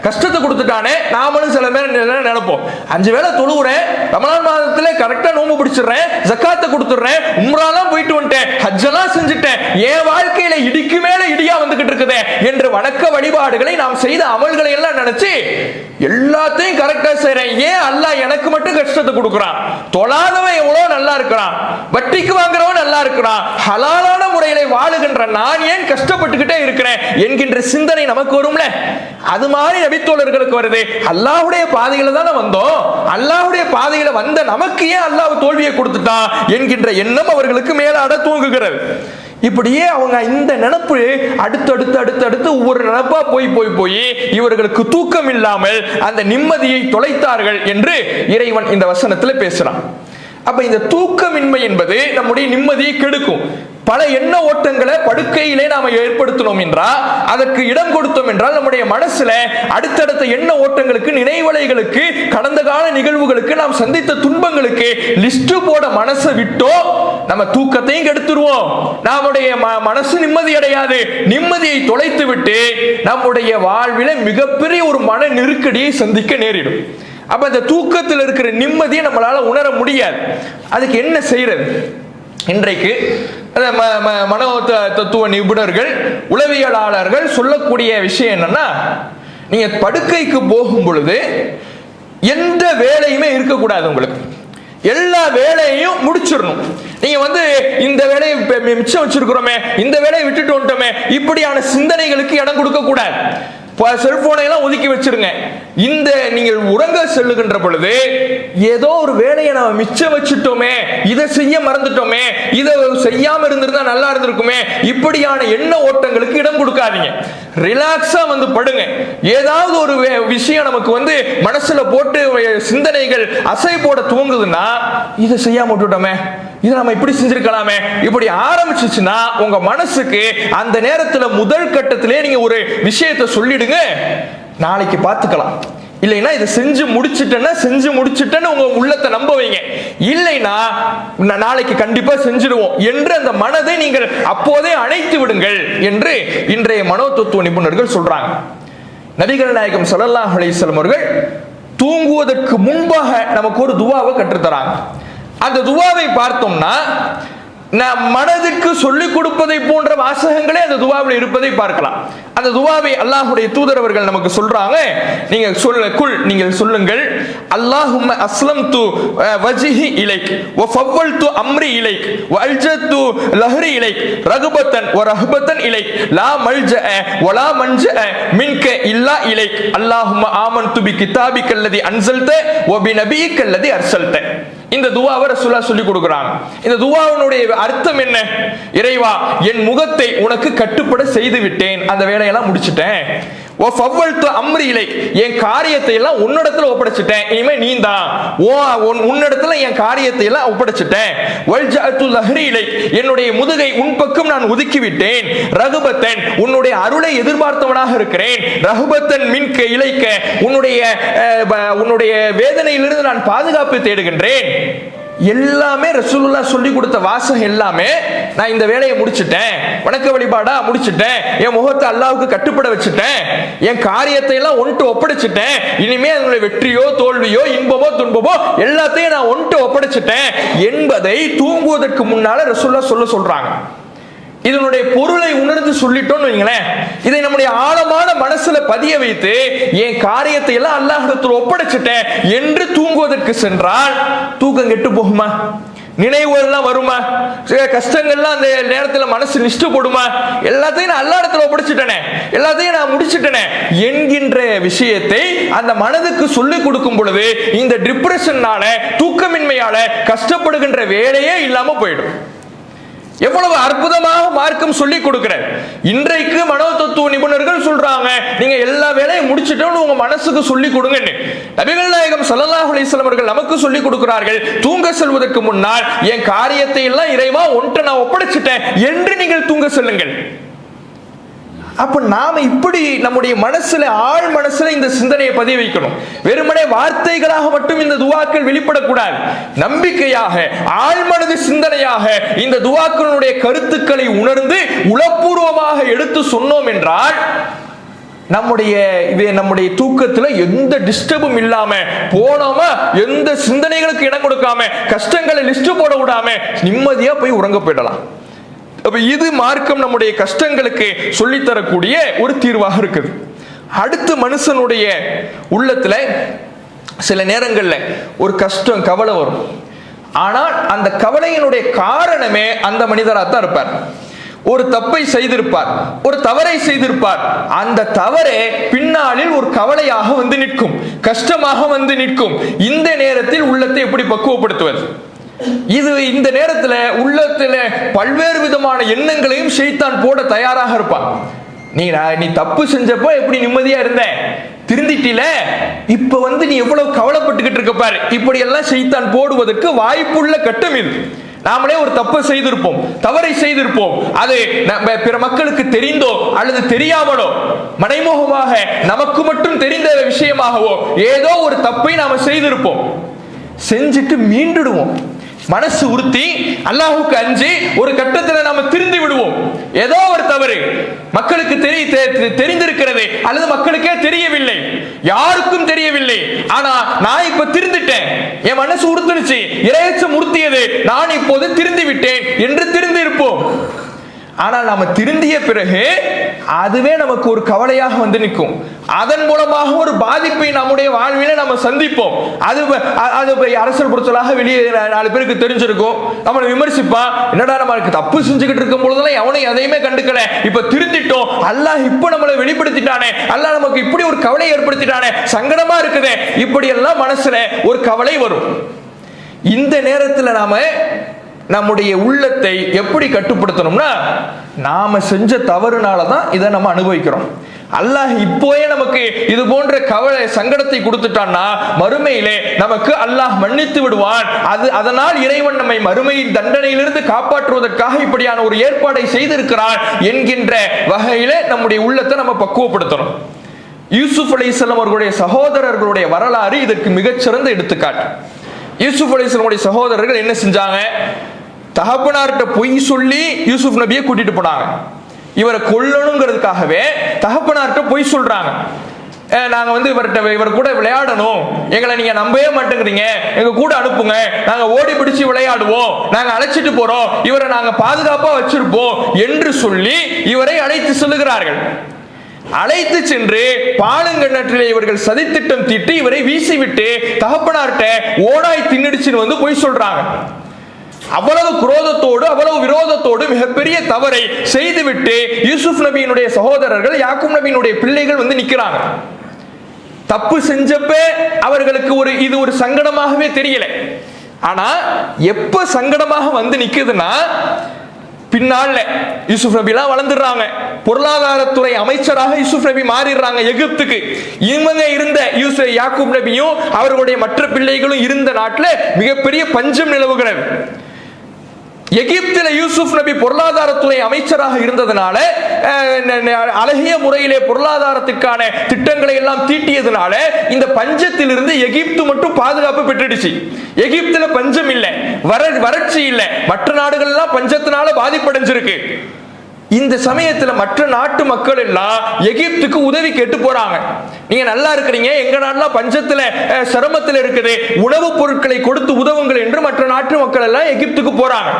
கஷ்டத்தை கொடுத்துட்டானே, நாமளும் சில பேர் நினைப்போம் 5 வேளை தொழுகிறேன், ரமலான் மாதத்துல கரெக்டா நோம்பு பிடிச்சிடுறேன், ஜக்காத்தை கொடுத்துடுறேன், உம்ராலாம் போயிட்டு வந்துட்டேன், ஹஜ்ஜெல்லாம் செஞ்சுட்டேன், என் வாழ்க்கையில இடிக்கு மேல இடியா வந்துகிட்டு இருக்குதே என்று வணக்க வழிபாடுகளை நாம் செய்த அமல்களை எல்லாம் நினைச்சு எல்லாத்தையும் கரெக்டா செய்றேன், ஏன் அல்லாஹ் எனக்கு மட்டும் கஷ்டத்தை கொடுக்கிறான், தொழாதவன் எவ்வளவு நல்லா இருக்கிறான், வட்டிக்கு வாங்குறவன் நல்லா இருக்கிறான், ஹலாலான முறையில வாழுகின்ற நான் ஏன் கஷ்டப்பட்டுக்கிட்டே இருக்கிறேன் என்கின்ற சிந்தனை நமக்கு வரும்ல. அது மாதிரி நபித்தோழர்களுக்கு வருது. அல்லாஹ்வுடைய பாதையில தானே வந்தோம், அல்லாஹ்வுடைய பாதையில வந்த நமக்கு ஏன் அல்லாஹ் தோல்வியை கொடுத்துட்டான் என்கின்ற எண்ணம் அவர்களுக்கு மேலாட தூங்குகிறது. இப்படியே அவங்க இந்த நினைப்பு அடுத்தடுத்து ஒவ்வொரு நினைப்பா போய் இவர்களுக்கு தூக்கம் இல்லாமல் அந்த நிம்மதியை தொலைத்தார்கள் என்று இறைவன் இந்த வசனத்தில் பேசுறான். அப்ப இந்த தூக்கமின்மை என்பது நம்முடைய நிம்மதியை கெடுக்கும். பல எண்ண ஓட்டங்களை படுக்கையிலே நாம ஏற்படுத்தணும் என்றால், அதற்கு இடம் கொடுத்தோம் என்றால், நம்முடைய மனசுல அடுத்தடுத்த எண்ண ஓட்டங்களுக்கு, நினைவலைகளுக்கு, கடந்த கால நிகழ்வுகளுக்கு, நாம் சந்தித்த துன்பங்களுக்கு லிஸ்ட் போட மனசை விட்டோ நம்ம தூக்கத்தையும் கெடுத்துருவோம். நம்முடைய மனசு நிம்மதி அடையாது. நிம்மதியை தொலைத்து விட்டு நம்முடைய வாழ்வில மிகப்பெரிய ஒரு மன நெருக்கடியை சந்திக்க நேரிடும். அப்ப அந்த தூக்கத்தில் இருக்கிற நிம்மதியை நம்மளால உணர முடியாது. அதுக்கு என்ன செய்யறது? இன்றைக்கு மனோ தத்துவ நிபுணர்கள், உளவியலாளர்கள் சொல்லக்கூடிய விஷயம் என்னன்னா, நீங்க படுக்கைக்கு போகும் பொழுது எந்த வேலையுமே இருக்கக்கூடாது. உங்களுக்கு எல்லா வேலையையும் முடிச்சிடணும். நீங்க இந்த வேலையை மிச்சம் வச்சிருக்கிறோமே, இந்த வேலையை விட்டுட்டு வந்துட்டோமே, இப்படியான சிந்தனைகளுக்கு இடம் கொடுக்க கூடாது. செல்போனை எல்லாம் ஒதுக்கி வச்சிருங்க. இந்த நீங்கள் உறங்க செல்லுகின்ற பொழுது ஏதோ ஒரு வேலையை நம்ம மிச்சம் வச்சுட்டோமே, இதை செய்ய மறந்துட்டோமே, இதை செய்யாம இருந்திருந்தா நல்லா இருந்திருக்குமே, இப்படியான எண்ண ஓட்டங்களுக்கு இடம் கொடுக்காதீங்க. ரிலாக்ஸா படுங்க. ஏதாவது ஒரு விஷயம் நமக்கு மனசுல போட்டு சிந்தனைகள் அசை போட துவங்குதுன்னா, இதை செய்யாம விட்டுட்டோமே, இதை நம்ம இப்படி செஞ்சிருக்கலாமே, இப்படி ஆரம்பிச்சுச்சுன்னா உங்க மனசுக்கு அந்த நேரத்தில் முதல் கட்டத்திலே நீங்க ஒரு விஷயத்தை சொல்லிடுங்க, நாளைக்கு பார்த்துக்கலாம், இல்லைன்னா இதை செஞ்சு முடிச்சிட்டேன்னு உங்க உள்ளத்தை நம்ப வைங்க, இல்லைன்னா நாளைக்கு கண்டிப்பா செஞ்சிடுவோம் என்று அந்த மனதை நீங்கள் அப்போதே அணைத்து விடுங்கள் என்று இன்றைய மனோ தத்துவ நிபுணர்கள் சொல்றாங்க. நபிகள் நாயகம் ஸல்லல்லாஹு அலைஹி வஸல்லம் அவர்கள் தூங்குவதற்கு முன்பாக நமக்கு ஒரு துவாவை கற்றுத்தராங்க. அந்த துவாவை பார்த்தோம்னா, நம் மனதிற்கு சொல்லிக் கொடுப்பதை போன்ற வாசகங்களே அந்த துவாவில் இருப்பதை பார்க்கலாம். அந்த துவாவை அல்லாஹ்வுடைய தூதர் அவர்கள் நமக்கு சொல்றாங்க. நீங்கள் சொல்லுங்கள், அல்லாஹும்ம அஸ்லம்து வஜ்ஹி இலைக் வ ஃபவ்வல்து அம்ரி இலைக் வ அல்ஜத்து லஹ்ரி இலைக் ரகுபத்தன் வ ரஹபத்தன் இலைக் லா மல்ஜஅ வ லா மன்ஜஅ மின்க இல்லா இலைக் அல்லாஹும்ம ஆமன்து பி கிதாபிக்கல்லதி அன்ஸல்த வ பி நபியிக்கல்லதி அர்ஸல்த. இந்த துவாவை ரசூலுல்லாஹ் சொல்லி கொடுக்குறாங்க. இந்த துவாவினுடைய அர்த்தம் என்ன? இறைவா, என் முகத்தை உனக்கு கட்டுப்பட செய்து விட்டேன், அந்த வேலையெல்லாம் முடிச்சிட்டேன். ஓ ஃபவ்வல்து அம்ரி இலைக், என் காரியத்தை எல்லாம் உன்னிடத்துல ஒப்படைச்சிட்டேன், இனிமே நீ தான், உன்னிடத்துல என் காரியத்தை எல்லாம் ஒப்படைச்சிட்டேன். வல்ஜஅத்து லஹ்ரி இலைக், என்னுடைய முதுகை உன் பக்கம் நான் ஒதுக்கி விட்டேன். ரகுபத்தன், உன்னுடைய அருளை எதிர்பார்த்தவனாக இருக்கிறேன். ரகுபத்தன் மின்க இலைக்க, உன்னுடைய வேதனையிலிருந்து நான் பாதுகாப்பு தேடுகின்றேன். எல்லாமே ரசூலுல்லாஹ் சொல்லி கொடுத்த வாசகம் எல்லாமே, நான் இந்த வேலையை முடிச்சிட்டேன், வணக்க வழிபாடா முடிச்சிட்டேன், என் முகத்தை அல்லாஹ்வுக்கு கட்டுப்பட வச்சுட்டேன், என் காரியத்தை எல்லாம் ஒன்ட்டு ஒப்படைச்சிட்டேன், இனிமே அதனுடைய வெற்றியோ தோல்வியோ இன்பமோ துன்பமோ எல்லாத்தையும் நான் ஒன்ட்டு ஒப்படைச்சிட்டேன் என்பதை தூங்குவதற்கு முன்னால ரசூலுல்லாஹ் சொல்றாங்க. இதனுடைய பொருளை உணர்ந்து சொல்லிட்டோம்னு வைங்களேன், இதை நம்முடைய ஆழமான மனசுல பதிய வைத்து என் காரியத்தை எல்லாம் அல்லாஹ்விடத்தில் ஒப்படைச்சிட்டேன் என்று தூங்குவதற்கு சென்றால் தூக்கம் கெட்டு போகுமா? நினைவுகள் எல்லாம் வருமா? கஷ்டங்கள்லாம் அந்த நேரத்தில் மனசு நிஷ்ட போடுமா? எல்லாத்தையும் நான் எல்லா இடத்துல ஒப்படைச்சிட்டேனே, எல்லாத்தையும் நான் முடிச்சிட்டேனே என்கின்ற விஷயத்தை அந்த மனதுக்கு சொல்லிக் கொடுக்கும் பொழுது இந்த டிப்ரெஷனால, தூக்கமின்மையால கஷ்டப்படுகின்ற வேலையே இல்லாம போயிடும். எவ்வளவு அற்புதமாக மார்க்கம் சொல்லிக் கொடுக்கிற. இன்றைக்கு மனோ தத்துவ நிபுணர்கள் சொல்றாங்க, நீங்க எல்லா வேலையும் முடிச்சிட்டோன்னு உங்க மனசுக்கு சொல்லிக் கொடுங்கன்னு. நபிகள் நாயகம் ஸல்லல்லாஹு அலைஹி வஸல்லம் அவர்கள் நமக்கு சொல்லிக் கொடுக்கிறார்கள், தூங்க செல்வதற்கு முன்னால் என் காரியத்தை எல்லாம் இறைவா ஒன்றை நான் ஒப்படைச்சிட்டேன் என்று நீங்கள் தூங்க செல்லுங்கள். அப்ப நாம இப்படி நம்முடைய மனசுல, ஆழ் மனசுல இந்த சிந்தனையை பதிய வைக்கணும். வெறுமனே வார்த்தைகளாக மட்டும் இந்த துவாக்கள் வெளிப்படக்கூடாது. நம்பிக்கையாக, ஆழ்மனது சிந்தனையாக இந்த துவாக்களுடைய கருத்துக்களை உணர்ந்து உளப்பூர்வமாக எடுத்து சொன்னோம் என்றால் நம்முடைய தூக்கத்துல எந்த டிஸ்டர்பும் இல்லாம போனோமா, எந்த சிந்தனைகளுக்கு இடம் கொடுக்காம, கஷ்டங்களை லிஸ்ட் போட விடாம நிம்மதியா போய் உறங்க போயிடலாம். இது மார்க்கம் நம்முடைய கஷ்டங்களுக்கு சொல்லித்தரக்கூடிய ஒரு தீர்வாக இருக்குது. அடுத்து மனுஷனுடைய உள்ளத்துல சில நேரங்கள்ல ஒரு கஷ்டம், கவலை வரும். ஆனால் அந்த கவலையினுடைய காரணமே அந்த மனிதராகத்தான் இருப்பார். ஒரு தப்பை செய்திருப்பார், ஒரு தவறை செய்திருப்பார். அந்த தவறே பின்னாளில் ஒரு கவலையாக வந்து நிற்கும், கஷ்டமாக வந்து நிற்கும். இந்த நேரத்தில் உள்ளத்தை எப்படி பக்குவப்படுத்துவது? இந்த நேரத்துல உள்ளத்துல பல்வேறு விதமான எண்ணங்களையும் ஷைத்தான் போட தயாராக இருப்பான். நீ தப்பு செஞ்சப்போ எப்படி நிம்மதியா இருந்த, திருந்திட்டில, இப்ப நீ எவ்வளவு கவலைப்பட்டுக்கிட்டு இருக்க பாரு. இப்படி எல்லாம் ஷைத்தான் போடுவதற்கு வாய்ப்புள்ள கட்டம் இது. நாமளே ஒரு தப்பு செய்திருப்போம், தவறை செய்திருப்போம். அது பிற மக்களுக்கு தெரிந்தோ அல்லது தெரியாமலோ, மறைமுகமாக நமக்கு மட்டும் தெரிந்த விஷயமாகவோ ஏதோ ஒரு தப்பை நாம செய்திருப்போம். செஞ்சுட்டு மீண்டுடுவோம். மனசு உறுத்தி, அல்லாஹ்வுக்கு அஞ்சி ஒரு கட்டத்தில் நாம திருந்தி விடுவோம். ஏதோ ஒரு தவறு மக்களுக்கு தெரிந்திருக்கிறது அல்லது மக்களுக்கே தெரியவில்லை, யாருக்கும் தெரியவில்லை. ஆனா நான் இப்ப திருந்திட்டேன், என் மனசு உறுத்துனுச்சு, இறையச்சம் உறுத்தியது, நான் இப்போது திருந்தி விட்டேன் என்று திருந்தி இருப்போம். ஆனால் நாம திருந்திய பிறகு அதுவே நமக்கு ஒரு கவலையாக வந்து நிற்கும். அதன் மூலமாக ஒரு பாதிப்பை நம்முடைய வாழ்வில நம்ம சந்திப்போம். அது அரசியல் புரட்சலாக வெளியே 4 பேருக்கு தெரிஞ்சிருக்கும். நம்மளை விமர்சிப்பா, என்னடா நம்மளுக்கு தப்பு செஞ்சுக்கிட்டு இருக்கும் பொழுதெல்லாம் எவனையும் எதையுமே கண்டுக்கல, இப்ப திருந்திட்டோம், அல்லாஹ் இப்ப நம்மளை வெளிப்படுத்திட்டானே, அல்லாஹ் நமக்கு இப்படி ஒரு கவலை ஏற்படுத்திட்டானே, சங்கடமா இருக்குதே, இப்படி எல்லாம் மனசுல ஒரு கவலை வரும். இந்த நேரத்தில் நாம நம்முடைய உள்ளத்தை எப்படி கட்டுப்படுத்தணும்னா, நாம செஞ்ச தவறுனால தான் இதை நம்ம அனுபவிக்கிறோம். அல்லாஹ் இப்போயே நமக்கு இது போன்ற கவலை, சங்கடத்தை கொடுத்துட்டான்னா மறுமையிலே நமக்கு அல்லாஹ் மன்னித்து விடுவான். அதனால் இறைவன் நம்மை மறுமையில் தண்டனையிலிருந்து காப்பாற்றுவதற்காக இப்படியான ஒரு ஏற்பாடை செய்திருக்கிறான் என்கின்ற வகையில நம்முடைய உள்ளத்தை நம்ம பக்குவப்படுத்தணும். யூசுப் அலைஹிஸ்ஸலாம் அவர்களுடைய சகோதரர்களுடைய வரலாறு இதற்கு மிகச்சிறந்த எடுத்துக்காட்டு. யூசுப் அலைஹிஸ்ஸலாமுடைய சகோதரர்கள் என்ன செஞ்சாங்க? தகப்பனார்கிட்ட பொய் சொல்லி யூசுப் நபியை கூட்டிட்டு போனாங்க. இவரை கொல்லணுங்கிறதுக்காகவே தகப்பனார்கிட்ட பொய் சொல்றாங்க. நாங்க இவர் கூட விளையாடணும், எங்களை நீங்க நம்பவே மாட்டேங்கிறீங்க, எங்க கூட அனுப்புங்க, நாங்க ஓடி பிடிச்சு விளையாடுவோம், நாங்க அழைச்சிட்டு போறோம், இவரை நாங்க பாதுகாப்பா வச்சிருப்போம் என்று சொல்லி இவரை அழைத்து செல்லுகிறார்கள். அழைத்து சென்று பாலுங்கண்ணற்றிலே இவர்கள் சதித்திட்டம் தீட்டி இவரை வீசிவிட்டு தகப்பனார்கிட்ட ஓடாய் தின்னுடுச்சுன்னு போய் சொல்றாங்க. அவ்வளவு குரோதத்தோடு, அவ்வளவு விரோதத்தோடு மிகப்பெரிய தவறை செய்துவிட்டு யூசுப் நபியினுடைய சகோதரர்கள், யாக்கூப் நபியினுடைய பிள்ளைகள் நிக்கிறாங்க. தப்பு செஞ்சப்ப அவர்களுக்கு இது ஒரு சங்கடமாகவே தெரியல. ஆனா எப்ப சங்கடமாக நிக்குதுன்னா, பின்னால யூசுப் நபி எல்லாம் வளர்ந்துடுறாங்க, பொருளாதாரத்துறை அமைச்சராக யூசுப் நபி மாறிடுறாங்க எகிப்துக்கு. இவங்க இருந்த யாக்கூப் நபியும் அவர்களுடைய மற்ற பிள்ளைகளும் இருந்த நாட்டில் மிகப்பெரிய பஞ்சம் நிலவுகிறது. எகிப்தில யூசுப் நபி பொருளாதாரத்துறை அமைச்சராக இருந்ததுனால, அழகிய முறையிலே பொருளாதாரத்திற்கான திட்டங்களை எல்லாம் தீட்டியதுனால இந்த பஞ்சத்திலிருந்து எகிப்து மட்டும் பாதுகாப்பு பெற்றுடுச்சு. எகிப்துல பஞ்சம் இல்லை, வறட்சி இல்லை, மற்ற நாடுகள் எல்லாம் பஞ்சத்தினால பாதிப்படைஞ்சிருக்கு. இந்த சமயத்துல மற்ற நாட்டு மக்கள் எல்லாம் எகிப்துக்கு உதவி கேட்டு போறாங்க. நீங்க நல்லா இருக்கிறீங்க, எங்க நாடுலாம் பஞ்சத்துல சிரமத்தில் இருக்குது, உணவுப் பொருட்களை கொடுத்து உதவுங்கள் என்று மற்ற நாட்டு மக்கள் எல்லாம் எகிப்துக்கு போறாங்க.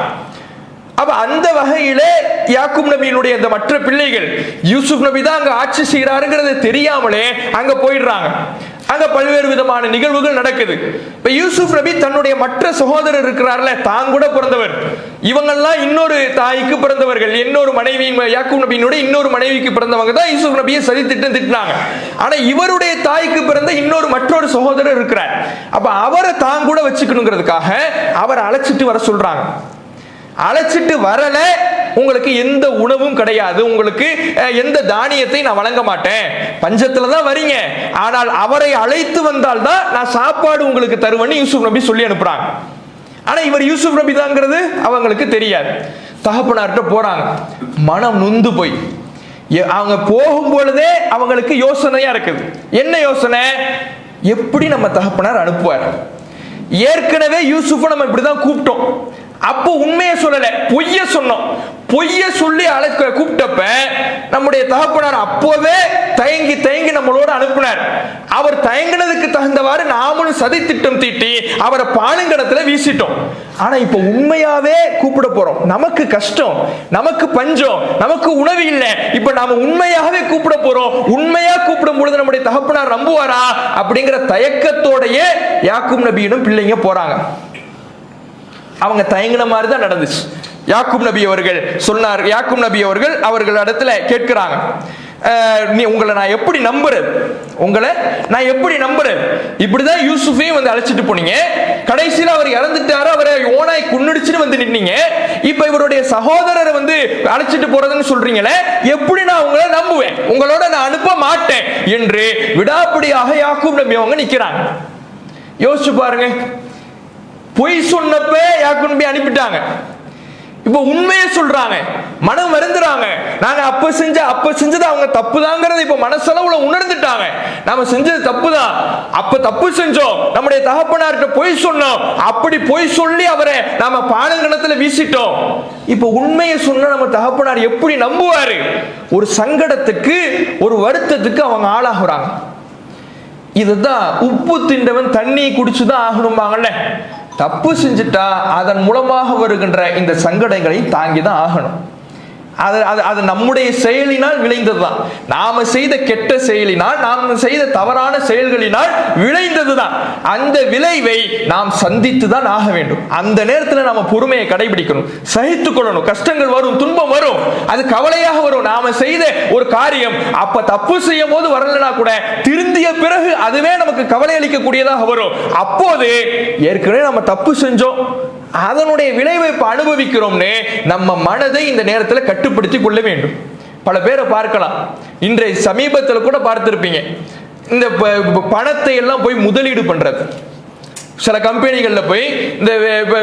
அப்ப அந்த வகையில யாக்கூப் நபியினுடைய இந்த மற்ற பிள்ளைகள் யூசுப் நபி தான் அங்க ஆட்சி செய்யறாருங்கிறது தெரியாமலே அங்க போயிடுறாங்க. அங்க பல்வேறு விதமான நிகழ்வுகள் நடக்குது. இப்ப யூசுப் நபி தன்னுடைய மற்ற சகோதரர் இருக்கிறார்ல, தான் கூட பிறந்தவர், இவங்கெல்லாம் இன்னொரு தாய்க்கு பிறந்தவர்கள், இன்னொரு மனைவி, யாக்கூப் நபியினுடைய இன்னொரு மனைவிக்கு பிறந்தவங்க தான் யூசுப் நபியை சதி திட்டினாங்க. ஆனா இவருடைய தாய்க்கு பிறந்த மற்றொரு சகோதரர் இருக்கிறார். அப்ப அவரை தான் கூட வச்சுக்கணுங்கிறதுக்காக அவரை அழைச்சிட்டு வர சொல்றாங்க. அழைச்சிட்டு வரல, உங்களுக்கு எந்த உணவும் கிடையாது, உங்களுக்கு எந்த தானியத்தை நான் வழங்க மாட்டேன், பஞ்சத்துல தான் வரீங்க, ஆனால் அவரை அழைத்து வந்தால் தான் நான் சாப்பாடு உங்களுக்கு தருவேன்னு யூசுப் நபி சொல்லி அனுப்புறாங்க. ஆனா இவர் யூசுப் நபி தாங்கிறது அவங்களுக்கு தெரியாது. தகப்பனார்கிட்ட போறாங்க, மனம் நொந்து போய். அவங்க போகும் பொழுதே அவங்களுக்கு யோசனையா இருக்குது. என்ன யோசனை? எப்படி நம்ம தகப்பனார் அனுப்புவார்? ஏற்கனவே யூசுஃபை நம்ம இப்படிதான் கூப்பிட்டோம், அப்போ உண்மையை சொல்லல, பொய்ய சொன்னோம். பொய்ய சொல்லி கூப்பிட்டப்ப நம்முடைய தகப்பனார் அப்போவே தயங்கி தயங்கி நம்மளோட அனுப்பினார். அவர் தயங்கினதுக்கு தகுந்தவாறு நாமளும் சதி திட்டம் தீட்டி அவரை பாலுங்கடத்துல வீசிட்டோம். ஆனா இப்ப உண்மையாவே கூப்பிட போறோம், நமக்கு கஷ்டம், நமக்கு பஞ்சம், நமக்கு உணவு இல்லை, இப்ப நாம உண்மையாகவே கூப்பிட போறோம். உண்மையா கூப்பிடும் பொழுது நம்முடைய தகப்பனார் நம்புவாரா அப்படிங்கிற தயக்கத்தோடைய யாக்கூப் நபியிடம் பிள்ளைங்க போறாங்க. அவங்க தயங்கின மாதிரி தான் நடந்துச்சு. யாக்கூப் நபி அவர்கள் சொன்னார், யாக்கூப் நபி அவர்கள் அவர்களிடத்துல கேட்கிறாங்க, உங்களை நான் எப்படி நம்புறது, உங்களை நான் எப்படி நம்புறது? இப்படிதான் யூசுஃபையும் வந்து அழைச்சிட்டு போனீங்க, கடைசியில் அவர் இறந்துட்டாரு, அவரை ஓனாய் குன்னுடிச்சுன்னு வந்து நின்னீங்க, இப்ப இவருடைய சகோதரரை வந்து அழைச்சிட்டு போறதுன்னு சொல்றீங்களே, எப்படி நான் உங்களை நம்புவேன்? உங்களோட நான் அனுப்ப மாட்டேன் என்று விடாப்பிடியாக யாக்கூப் நபி அவங்க நிக்கிறாங்க. யோசிச்சு பாருங்க, பொய் சொன்னப்ப யாக்கூப் நபி அனுப்பிட்டாங்க, இப்ப உண்மையை சொல்றாங்க, மனம் வருந்துறாங்க. நாங்க அப்ப செஞ்சது அவங்க தப்புதாங்கிறத இப்ப மனசளவுல உணர்ந்துட்டாங்க. நாம செஞ்சது தப்புதான், அப்ப தப்பு செஞ்சோம், நம்முடைய தகப்பனார்கிட்ட பொய் சொன்னோம், அப்படி பொய் சொல்லி அவரை நாம பாலங்கணத்துல வீசிட்டோம். இப்ப உண்மையை சொன்ன நம்ம தகப்பனார் எப்படி நம்புவாரு? ஒரு சங்கடத்துக்கு, ஒரு வருத்தத்துக்கு அவங்க ஆளாகுறாங்க. இதுதான் உப்பு திண்டவன் தண்ணி குடிச்சுதான் ஆகணும்பாங்கல்ல. தப்பு செஞ்சுட்டா அதன் மூலமாக வருகின்ற இந்த சங்கடங்களை தாங்கிதான் ஆகணும். அது நம்முடைய செயலினால் விளைந்ததுதான். நாம செய்த கெட்ட செயலினால், நாம் செய்த தவறான செயல்களினால் விளைந்ததுதான். அந்த விளைவை நாம் சந்தித்து தான் ஆக வேண்டும். அந்த நேரத்தில் நாம பொறுமையை கடைபிடிக்கணும், சகித்துக் கொள்ளணும். கஷ்டங்கள் வரும், துன்பம் வரும், அது கவலையாக வரும். நாம செய்த ஒரு காரியம் அப்ப தப்பு செய்யும் போது வரலனா கூட திருந்திய பிறகு அதுவே நமக்கு கவலை அளிக்கக்கூடியதாக வரும். அப்போது ஏற்கனவே நம்ம தப்பு செஞ்சோம், அதனுடைய விளைவை அனுபவிக்கிறோம்னு நம்ம மனதை இந்த நேரத்தில் கட்டுப்படுத்தி கொள்ள வேண்டும். பல பேரை பார்க்கலாம், இன்றைய சமீபத்தில் கூட பார்த்திருப்பீங்க, இந்த பணத்தை எல்லாம் போய் முதலீடு பண்றது. சில கம்பெனிகள்ல போய் இந்த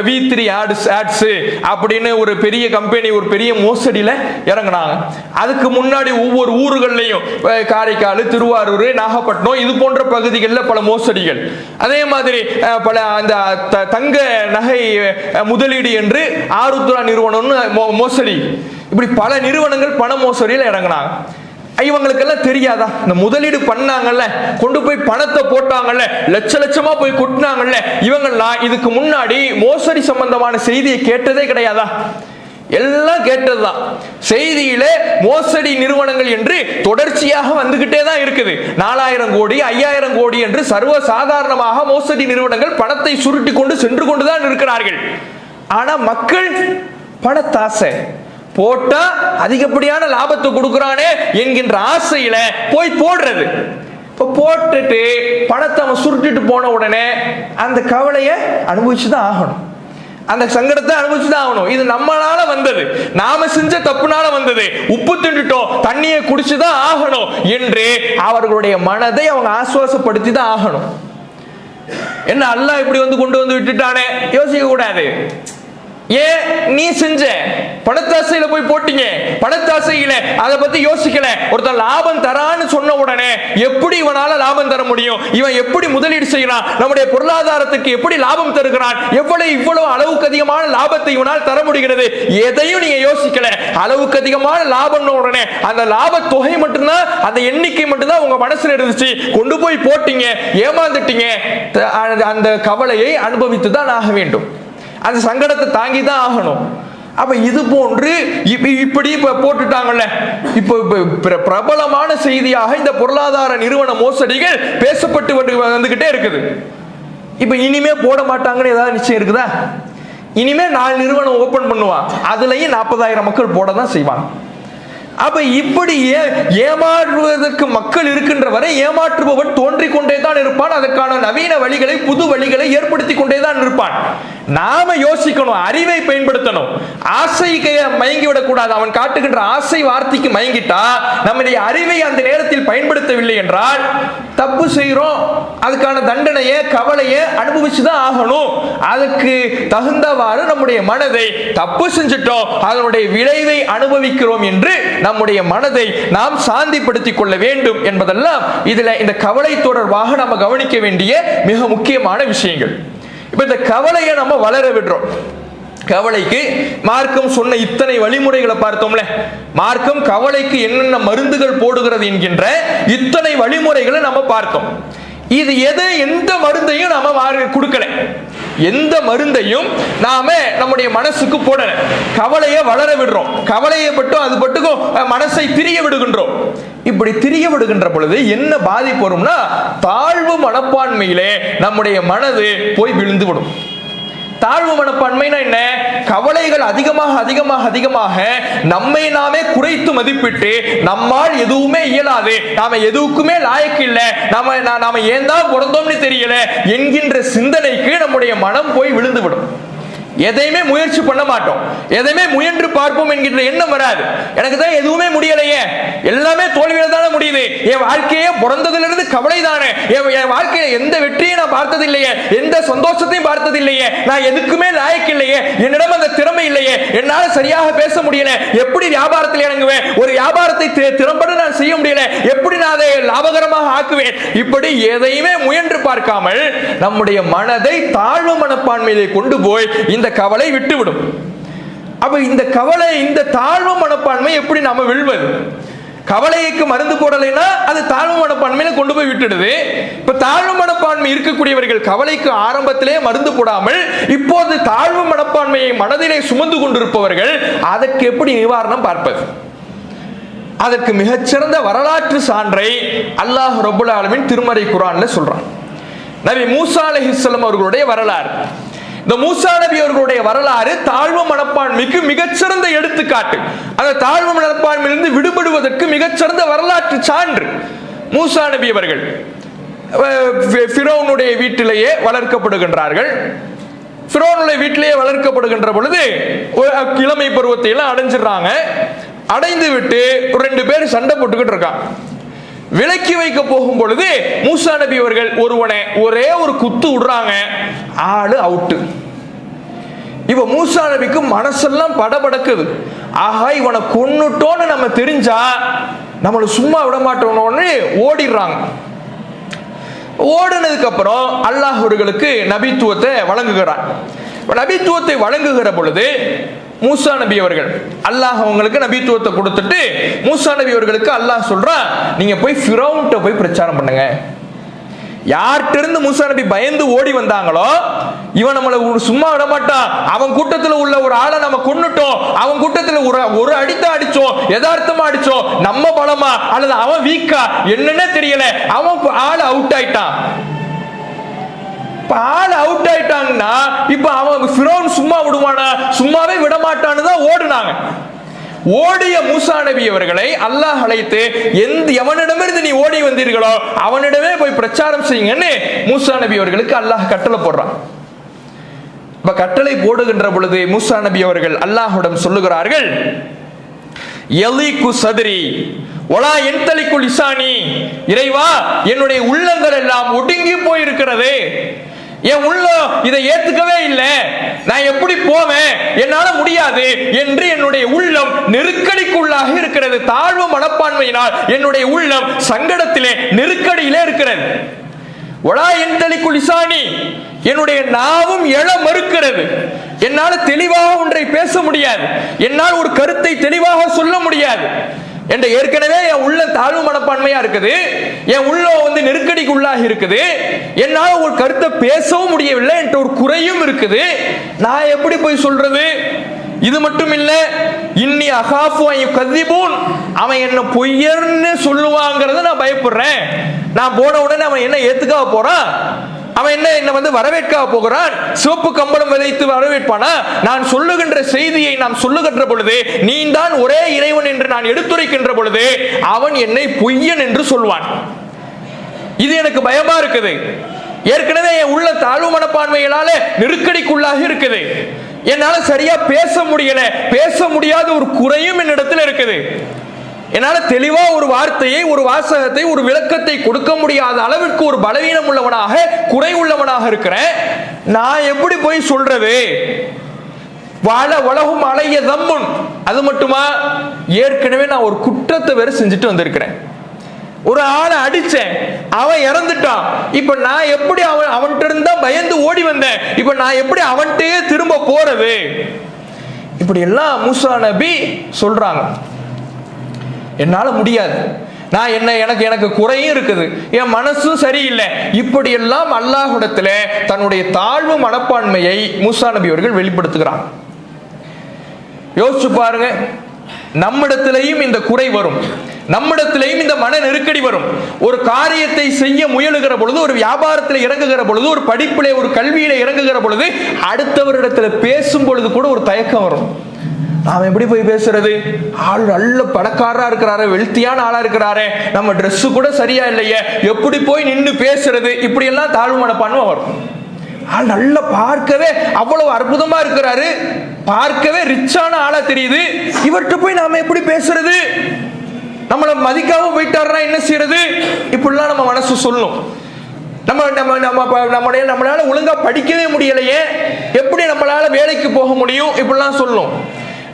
V3 ஆட்ஸ் அப்படின்னு ஒரு பெரிய கம்பெனி, ஒரு பெரிய மோசடியில இறங்கினாங்க. அதுக்கு முன்னாடி ஒவ்வொரு ஊர்கள்லையும், காரைக்கால், திருவாரூர், நாகப்பட்டினம், இது போன்ற பகுதிகளில் பல மோசடிகள். அதே மாதிரி பல அந்த தங்க நகை முதலீடு என்று ஆருத்ரா நிறுவனம்னு மோசடி, இப்படி பல நிறுவனங்கள் பண மோசடியில் இறங்கினாங்க. இவங்களுக்கெல்லாம் தெரியாதா? இந்த முதலீடு பண்ணாங்கல்ல, கொண்டு போய் பணத்தை போட்டாங்கல்ல, லட்ச லட்சமா போய் கொட்டினாங்கல்ல, இவங்கெல்லாம் இதுக்கு முன்னாடி மோசடி சம்பந்தமான செய்தியை கேட்டதே கிடையாதா? எல்லாம் கேட்டதுதான். செய்தியில மோசடி நிறுவனங்கள் என்று தொடர்ச்சியாக வந்துகிட்டே தான் இருக்குது. 4000 கோடி 5000 கோடி என்று சர்வ சாதாரணமாக மோசடி நிறுவனங்கள் பணத்தை சுருட்டி கொண்டு சென்று கொண்டுதான் இருக்கிறார்கள். ஆனா மக்கள் பணத்தாசை, போட்டா அதிகப்படியான லாபத்தை கொடுக்கிறானே என்கின்ற ஆசையில போய் போடுறது. இப்ப போட்டுட்டு பணத்தை அவன் சுருட்டிட்டு போன உடனே அந்த கவலையை அனுபவிச்சுதான் ஆகணும், அந்த சங்கடத்தை அனுபவிச்சுதான் ஆகணும். இது நம்மளால வந்தது, நாம செஞ்ச தப்புனால வந்தது, உப்பு தின்னுட்டோம், தண்ணியை குடிச்சுதான் ஆகணும் என்று அவர்களுடைய மனதை அவங்க ஆசுவாசப்படுத்தி தான் ஆகணும். என்ன அல்லாஹ் இப்படி வந்து கொண்டு வந்து விட்டுட்டானே யோசிக்க கூடாது. ஏன் நீ செஞ்ச பணத்தாசையில போய் போட்டீங்க, பணத்தாசையில அதை பத்தி யோசிக்கல. ஒருத்தன் லாபம் தரான்னு சொன்ன உடனே எப்படி இவனால லாபம் தர முடியும், இவன் எப்படி முதலீடு செய்யறான், நம்முடைய பொருளாதாரத்துக்கு எப்படி லாபம் தருகிறான், இவ்வளவு அளவுக்கு அதிகமான லாபத்தை இவனால் தர முடிகிறது, எதையும் நீங்க யோசிக்கல. அளவுக்கு அதிகமான லாபம் உடனே அந்த லாப தொகை மட்டும்தான், அந்த எண்ணிக்கை மட்டும்தான் உங்க மனசுல இருந்துச்சு, கொண்டு போய் போட்டீங்க, ஏமாந்துட்டீங்க. அந்த கவலையை அனுபவித்து தான் ஆக வேண்டும், அந்த சங்கடத்தை தாங்கி தான் ஆகணும். அப்ப இது போன்று இப்படி போட்டுட்டாங்கல்ல. இப்போ பிரபலமான செய்தியாக இந்த பொருளாதார நிறுவன மோசடிகள் பேசப்பட்டு வந்துகிட்டே இருக்குது. இப்ப இனிமே போட மாட்டாங்கன்னு ஏதாவது நிச்சயம் இருக்குதா? இனிமே 4 நிறுவனம் ஓபன் பண்ணுவான், அதுலயும் 40,000 மக்கள் போட தான் செய்வாங்க. அப்ப இப்படி ஏமாற்றுவதற்கு மக்கள் இருக்கின்ற வரை ஏமாற்றுபவன் தோன்றிக் கொண்டே தான் இருப்பான். அதற்கான நவீன வழிகளை, புது வழிகளை ஏற்படுத்தி கொண்டே தான் இருப்பான். நாம யோசிக்கணும், அறிவை பயன்படுத்தணும். ஆசைக்கு மயங்கிவிடக் கூடாது. அவன் காட்டுகின்ற ஆசை வார்த்தைக்கு மயங்கிட்டா நம்முடைய அறிவை அந்த நேரத்தில் பயன்படுத்தவில்லை என்றால் தப்பு செய்கிறோம். அதுக்கான தண்டனையை, கவலையை அனுபவிச்சுதான் ஆகணும். அதுக்கு தகுந்தவாறு நம்முடைய மனதை, தப்பு செஞ்சிட்டோம் அதனுடைய விளைவை அனுபவிக்கிறோம் என்று நம்முடைய மனதை நாம் சாந்திப்படுத்திக் கொள்ள வேண்டும் என்பதெல்லாம் இதுல இந்த கவலை தொடர்பாக நம்ம கவனிக்க வேண்டிய மிக முக்கியமான விஷயங்கள். இப்ப இந்த கவலையை நம்ம வளர விடுறோம். கவலைக்கு மார்க்கம் சொன்ன இத்தனை வழிமுறைகளை பார்த்தோம்ல. மார்க்கம் கவலைக்கு என்னென்ன மருந்துகள் போடுகிறது என்கின்ற இத்தனை வழிமுறைகளை நம்ம பார்த்தோம். இது எந்த மருந்தையும் நாம கொடுக்கல. எந்த மருந்தையும் நாம நம்முடைய மனசுக்கு போடல. கவலையை வளர விடுறோம். கவலையை பட்டும் அது பட்டுக்கும் மனசை திரிய விடுகின்றோம். இப்படி திரிய விடுகின்ற பொழுது என்ன பாதிப்பு வரும்னா, தாழ்வு மனப்பான்மையிலே நம்முடைய மனது போய் விழுந்து விடும். தாழ்வு மனப்பான்மைனா என்ன? கவலைகள் அதிகமாக அதிகமாக அதிகமாக நம்மை நாமே குறைத்து மதிப்பிட்டு நம்மால் எதுவுமே இயலாது, நாம எதுவுக்குமே லாயக்கு இல்லை, நாம ஏன் தான் பிறந்தோம்னு தெரியல என்கின்ற சிந்தனைக்கு நம்முடைய மனம் போய் விழுந்து விடும். எதையுமே முயற்சி பண்ண மாட்டோம், எதையுமே முயன்று பார்ப்போம் என்கின்ற எண்ணம் வராது. எனக்கு தான் எதுவுமே முடியலையே, எல்லாமே தோல்வியில தானே முடியுது, என் வாழ்க்கையே பிறந்ததிலிருந்து கவலை தானே, என் வாழ்க்கையில எந்த வெற்றியும் நான் பார்த்தது இல்லையே, எந்த சந்தோஷத்தையும் பார்த்தது இல்லையே, நான் எதுக்குமே லாயக்கு இல்லையே, என்னிடம் அந்த திறமை இல்லையே, என்னால சரியாக பேச முடியல, எப்படி வியாபாரத்தில் இறங்குவேன், ஒரு வியாபாரத்தை திறம்பட நான் செய்ய முடியல, எப்படி நான் அதை லாபகரமாக ஆக்குவேன், இப்படி எதையுமே முயன்று பார்க்காமல் நம்முடைய மனதை தாழ்வு மனப்பான்மையிலே கொண்டு போய் இந்த கவலை விட்டுவிடும். அப்ப இந்த கவலை, இந்த தாழ்வு மனப்பான்மை எப்படி நாம விழுவது? கவலைக்கு மருந்து போடலைன்னா அது தாழ்வு மனப்பான்மையில கொண்டு போய் விட்டுடுது. இப்ப தாழ்வு மனப்பான்மை இருக்கக்கூடியவர்கள் கவலைக்கு ஆரம்பத்திலே மருந்து போடாமல் இப்போது தாழ்வு மனப்பான்மையை மனதிலே சுமந்து கொண்டிருப்பவர்கள் அதற்கு எப்படி நிவாரணம் பார்ப்பது? அதற்கு மிகச்சிறந்த வரலாற்று சான்றை அல்லாஹ் ரப்புல் ஆலமீன் திருமறை குர்ஆன்ல சொல்றான். நபி மூசா அலைஹிஸ்ஸலாம் அவர்களுடைய வரலாறு. இந்த மூசா நபி அவர்களுடைய வரலாறு தாழ்வு மனப்பான்மைக்கு மிகச்சிறந்த எடுத்துக்காட்டு. அந்த தாழ்வு மனப்பான்மையிலிருந்து விடுபடுவதற்கு மிகச்சிறந்த வரலாற்று சான்று. மூசா நபி அவர்கள் ஃபிரௌனுடைய வீட்டிலேயே வளர்க்கப்படுகின்றார்கள். ஃபிரௌனுடைய வீட்டிலேயே வளர்க்கப்படுகின்ற பொழுது இளமை பருவத்தை எல்லாம் அடைஞ்சிடறாங்க. அடைந்து விட்டு 2 பேர் சண்டை போட்டுக்கிட்டு இருக்காங்க. விலக்கி வைக்க போகும் பொழுது மூசா நபி அவர்கள் ஒருவனை ஒரே ஒரு குத்து விடுறாங்க, ஆளு அவுட்டு. இப்ப மூசா நபிக்கு மனசெல்லாம் படபடக்குது. ஆஹா, இவனை கொன்னுட்டோன்னு நம்ம தெரிஞ்சா நம்மளை சும்மா விட மாட்டோம்னு ஓடிடுறாங்க. ஓடினதுக்கு அப்புறம் அல்லாஹ் அவர்களுக்கு நபித்துவத்தை வழங்குகிறான். நபித்துவத்தை வழங்குகிற பொழுது மூசா நபி அவர்கள், அல்லாஹ் அவங்களுக்கு நபித்துவத்தை கொடுத்துட்டு மூசா நபி அவர்களுக்கு அல்லாஹ் சொல்றான், நீங்க போய் ஃபிரௌன்ட்ட போய் பிரச்சாரம் பண்ணுங்க. யார்கிட்ட இருந்து மூசா நபி பயந்து ஓடி வந்தாங்களோ, இவன் நம்மளை சும்மா விட மாட்டான், அவன் கூட்டத்தில் உள்ள ஒரு ஆளை நம்ம கொன்னுட்டோம், அவன் கூட்டத்தில் ஒரு அடித்தா அடிச்சோம், யதார்த்தமா அடிச்சோம், நம்ம பலமா அல்லது அவன் வீக்கா என்னன்னே தெரியல, அவன் ஆள் அவுட் ஆயிட்டான். ஆள் அவுட் ஆயிட்டாங்கன்னா இப்ப அவன் ஃபிரௌன் சும்மா விடுவானா? சும்மாவே விட மாட்டான்னு தான் ஓடுனாங்க. ஓடிய மூசா நபி அவர்களை அல்லாஹ் அழைத்து, எவனிடமிருந்து நீ ஓடி வந்தீர்களோ அவனிடமே போய் பிரச்சாரம் செய்யுங்கன்னு மூசா நபி அவர்களுக்கு அல்லாஹ் கட்டளை போடுறான். இப்ப கட்டளை போடுகின்ற பொழுது மூசா நபி அவர்கள் அல்லாஹ்விடம் சொல்லுகிறார்கள், யலீகு சத்ரி வலா யன்தலிகு லிசானி, இறைவா என்னுடைய உள்ளங்கள் எல்லாம் ஒடுங்கி போயிருக்கிறது, என் உள்ளம் இதை ஏத்துக்கவே இல்லை, நான் எப்படி போவேன், என்னால முடியாது என்று என்னுடைய உள்ளம் நெருக்கடிக்குள்ளாக இருக்கிறது. தாழ்வு மனப்பான்மையினால் என்னுடைய உள்ளம் சங்கடத்திலே நெருக்கடியிலே இருக்கிறது. வலா யன்தலிகு லிசானி, என்னுடைய நாவும் எழ மறுக்கிறது, என்னால் தெளிவாக ஒன்றை பேச முடியாது, என்னால் ஒரு கருத்தை தெளிவாக சொல்ல முடியாது என்ற ஏற்கனவே என் உள்ள தாழ்வு மனப்பான்மையா இருக்குது, என் உள்ள நெருக்கடிக்கு உள்ளாக இருக்குது, என்னால் ஒரு கருத்தை பேசவும் முடியவில்லை என்ற ஒரு குறையும் இருக்குது. நான் எப்படி போய் சொல்றது? இது மட்டும் இல்ல, இன்னி அகாஃபு அன் யுகதிபூன், அவன் என்ன பொய்யர்னு சொல்லுவாங்கிறத நான் பயப்படுறேன். நான் போன உடனே அவன் என்ன ஏத்துக்க போறான்? அவன் என்ன வந்து வரவேற்க போகிறான்? சிவப்பு கம்பளம் விதைத்து வரவேற்பானா? நான் சொல்லுகின்ற செய்தியை நான் சொல்லுகின்ற பொழுது, நீ தான் ஒரே இறைவன் என்று நான் எடுத்துரைக்கின்ற பொழுது அவன் என்னை பொய்யன் என்று சொல்வான். இது எனக்கு பயமா இருக்குது. ஏற்கனவே என் உள்ள தாழ்வு மனப்பான்மைகளால நெருக்கடிக்குள்ளாக இருக்குது. என்னால சரியா பேச முடியல. பேச முடியாத ஒரு குறையும் என்னிடத்தில் இருக்குது. என்னால தெளிவா ஒரு வார்த்தையை, ஒரு வாசகத்தை, ஒரு விளக்கத்தை கொடுக்க முடியாத அளவிற்கு ஒரு பலவீனம் உள்ளவனாக, குறை உள்ளவனாக இருக்கிறேன். நான் எப்படி போய் சொல்றது? வாழ உலகும் அலைய தம்முன். அது மட்டுமா, ஏற்கனவே நான் ஒரு குற்றத்தை வேற செஞ்சுட்டு வந்திருக்கிறேன். ஒரு ஆளை அடிச்சேன், அவன் இறந்துட்டான். இப்ப நான் எப்படி அவன்கிட்ட இருந்தா பயந்து ஓடி வந்தேன், இப்ப நான் எப்படி அவன்கிட்டயே திரும்ப போறது? இப்படி எல்லாம் மூசா நபி சொல்றாங்க. என்னால முடியாது, நான் எனக்கு குறையும் இருக்குது, என் மனசும் சரியில்லை. இப்படி எல்லாம் அல்லாஹ்விடத்துல தன்னுடைய தாழ்வு மனப்பான்மையை மூசா நபி அவர்கள் வெளிப்படுத்துகிறாங்க. யோசிச்சு பாருங்க, நம்மிடத்திலேயும் இந்த குறை வரும், நம்மிடத்திலேயும் இந்த மன நெருக்கடி வரும். ஒரு காரியத்தை செய்ய முயலுகிற பொழுது, ஒரு வியாபாரத்தில் இறங்குகிற பொழுது, ஒரு படிப்பிலே, ஒரு கல்வியில இறங்குகிற பொழுது, அடுத்தவரிடத்துல பேசும் பொழுது கூட ஒரு தயக்கம் வரும். அவன் எப்படி போய் பேசுறது? ஆள் நல்ல பணக்காரரா இருக்கிறாரு, வெல்த்தியான ஆளா இருக்கிறாரு, நம்ம ட்ரெஸ் கூட சரியா இல்லையே, எப்படி போய் நின்று பேசுறது? இப்படி எல்லாம் தாழ்வு மனப்பான்மை வரும். ஆள் நல்லா பார்க்கவே அவ்வளவு அற்புதமா இருக்கிறாரு, பார்க்கவே ரிச்சான ஆளா தெரியுது, இவர்கிட்ட போய் நாம எப்படி பேசுறது? நம்மளை மதிக்காம போயிட்டாருன்னா என்ன செய்யறது? இப்படிலாம் நம்ம மனசு சொல்லும். நம்மளால ஒழுங்கா படிக்கவே முடியலையே, எப்படி நம்மளால வேலைக்கு போக முடியும்? இப்படிலாம் சொல்லும்.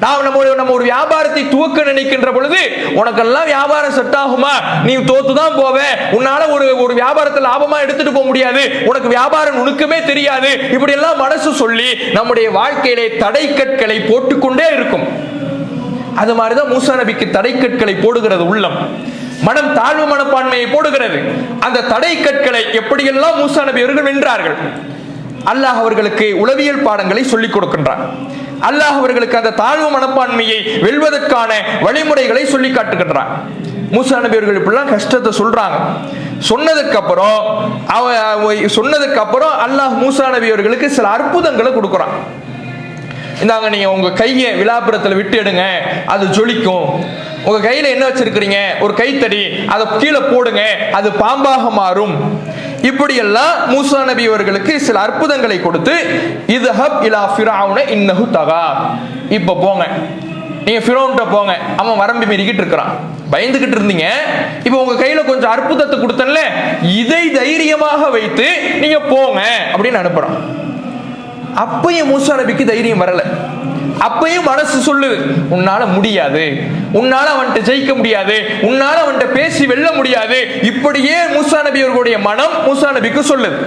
நம்ம ஒரு வியாபாரத்தை துவக்க நினைக்கின்ற பொழுது, உனக்கெல்லாம் வியாபாரம் செட் ஆகுமா? நீ தோத்துதான் போவே, உன்னால ஒரு வியாபாரத்தை லாபமா எடுத்துட்டு போக முடியாது, உனக்கு வியாபாரம் நுணுக்கமே தெரியாது. இப்படி எல்லாம் மனசு சொல்லி நம்முடைய வாழ்க்கையிலே தடைக்கற்களை போட்டுக்கொண்டே இருக்கும். அது மாதிரிதான் மூசா நபிக்கு தடைக்கற்களை போடுகிறது உள்ளம். மனம் தாழ்வு மனப்பான்மையை போடுகிறது. அந்த தடைக்கற்களை எப்படியெல்லாம் மூசா நபி அவர்கள் வென்றார்கள். அல்லாஹ் அவர்களுக்கு உளவியல் பாடங்களை சொல்லிக் கொடுக்கின்றான். அல்லாஹ் அவர்களுக்கு அந்த தாழ்வு மனப்பான்மையை வெல்வதற்கான வழிமுறைகளை சொல்லி காட்டுகின்றான். மூசா நபி அவர்கள் இப்படிலாம் கஷ்டத்தை சொல்றாங்க. சொன்னதுக்கு அப்புறம் அல்லாஹ் மூசா நபி அவர்களுக்கு சில அற்புதங்களை கொடுக்குறான். இந்தாங்க, நீங்க உங்க கையை விலாப்புறத்துல விட்டு எடுங்க, அது ஜொலிக்கும். உங்க கையில என்ன வச்சிருக்கிறீங்க? ஒரு கைத்தடி, அதை கீழே போடுங்க, அது பாம்பாக மாறும். இப்படி எல்லாம் மூசா நபி அவர்களுக்கு சில அற்புதங்களை கொடுத்து, இத்ஹப் இலா ஃபிரௌன இன்னஹு தகா, இப்ப போங்க, நீங்க ஃபிரௌன்ட்ட போங்க, அவன் வரம்பு மீறிக்கிட்டு இருக்கிறான், பயந்துகிட்டு இருந்தீங்க, இப்ப உங்க கையில கொஞ்சம் அற்புதத்தை கொடுத்தன்ல, இதை தைரியமாக வைத்து நீங்க போங்க அப்படின்னு அனுப்புறான். அப்பயும் மூசா நபிக்கு தைரியம் வரல. அப்பயும் மனசு சொல்லுது, உன்னால முடியாது, உன்னால அவன்கிட்ட ஜெயிக்க முடியாது, உன்னால அவன்கிட்ட பேசி வெல்ல முடியாது. இப்படியே மூசா நபி அவர்களுடைய மனம் மூசா நபிக்கு சொல்லுது.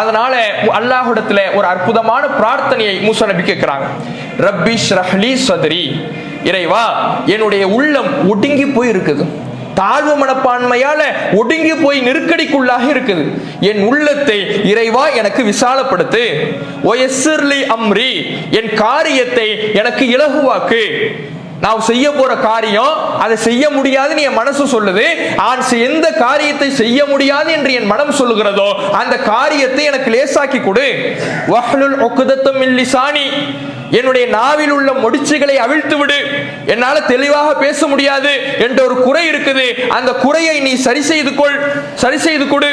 அதனால அல்லாஹ்விடத்துல ஒரு அற்புதமான பிரார்த்தனையை மூசா நபி கேட்கிறாங்க. ரப்பி ஷ்ரஹ்லி சத்ரி, இறைவா என்னுடைய உள்ளம் ஒடுங்கி போய் இருக்குது, தாழ்வு மனப்பான்மையால ஒடுங்கி போய் நெருக்கடிக்குள்ளாக இருக்குது, என் உள்ளத்தை இறைவா எனக்கு விசாலப்படுத்து. ஒயஸ்ஸிர்லி அம்ரி, என் காரியத்தை எனக்கு இலகுவாக்கு. நான் செய்ய போற காரியம், அதை செய்ய முடியாதுன்னு என் மனசு சொல்லுது. எந்த காரியத்தை செய்ய முடியாது என்று என் மனம் சொல்லுகிறதோ அந்த காரியத்தை எனக்கு லேசாக்கி கொடு. வஹ்லுல் உக்தத்தம் மின் லிசானி, என்னுடைய நாவில் உள்ள முடிச்சுகளை அவிழ்த்து விடு. என்னால தெளிவாக பேச முடியாது என்ற ஒரு குறை இருக்குது, அந்த குறையை நீ சரி செய்து கொடு.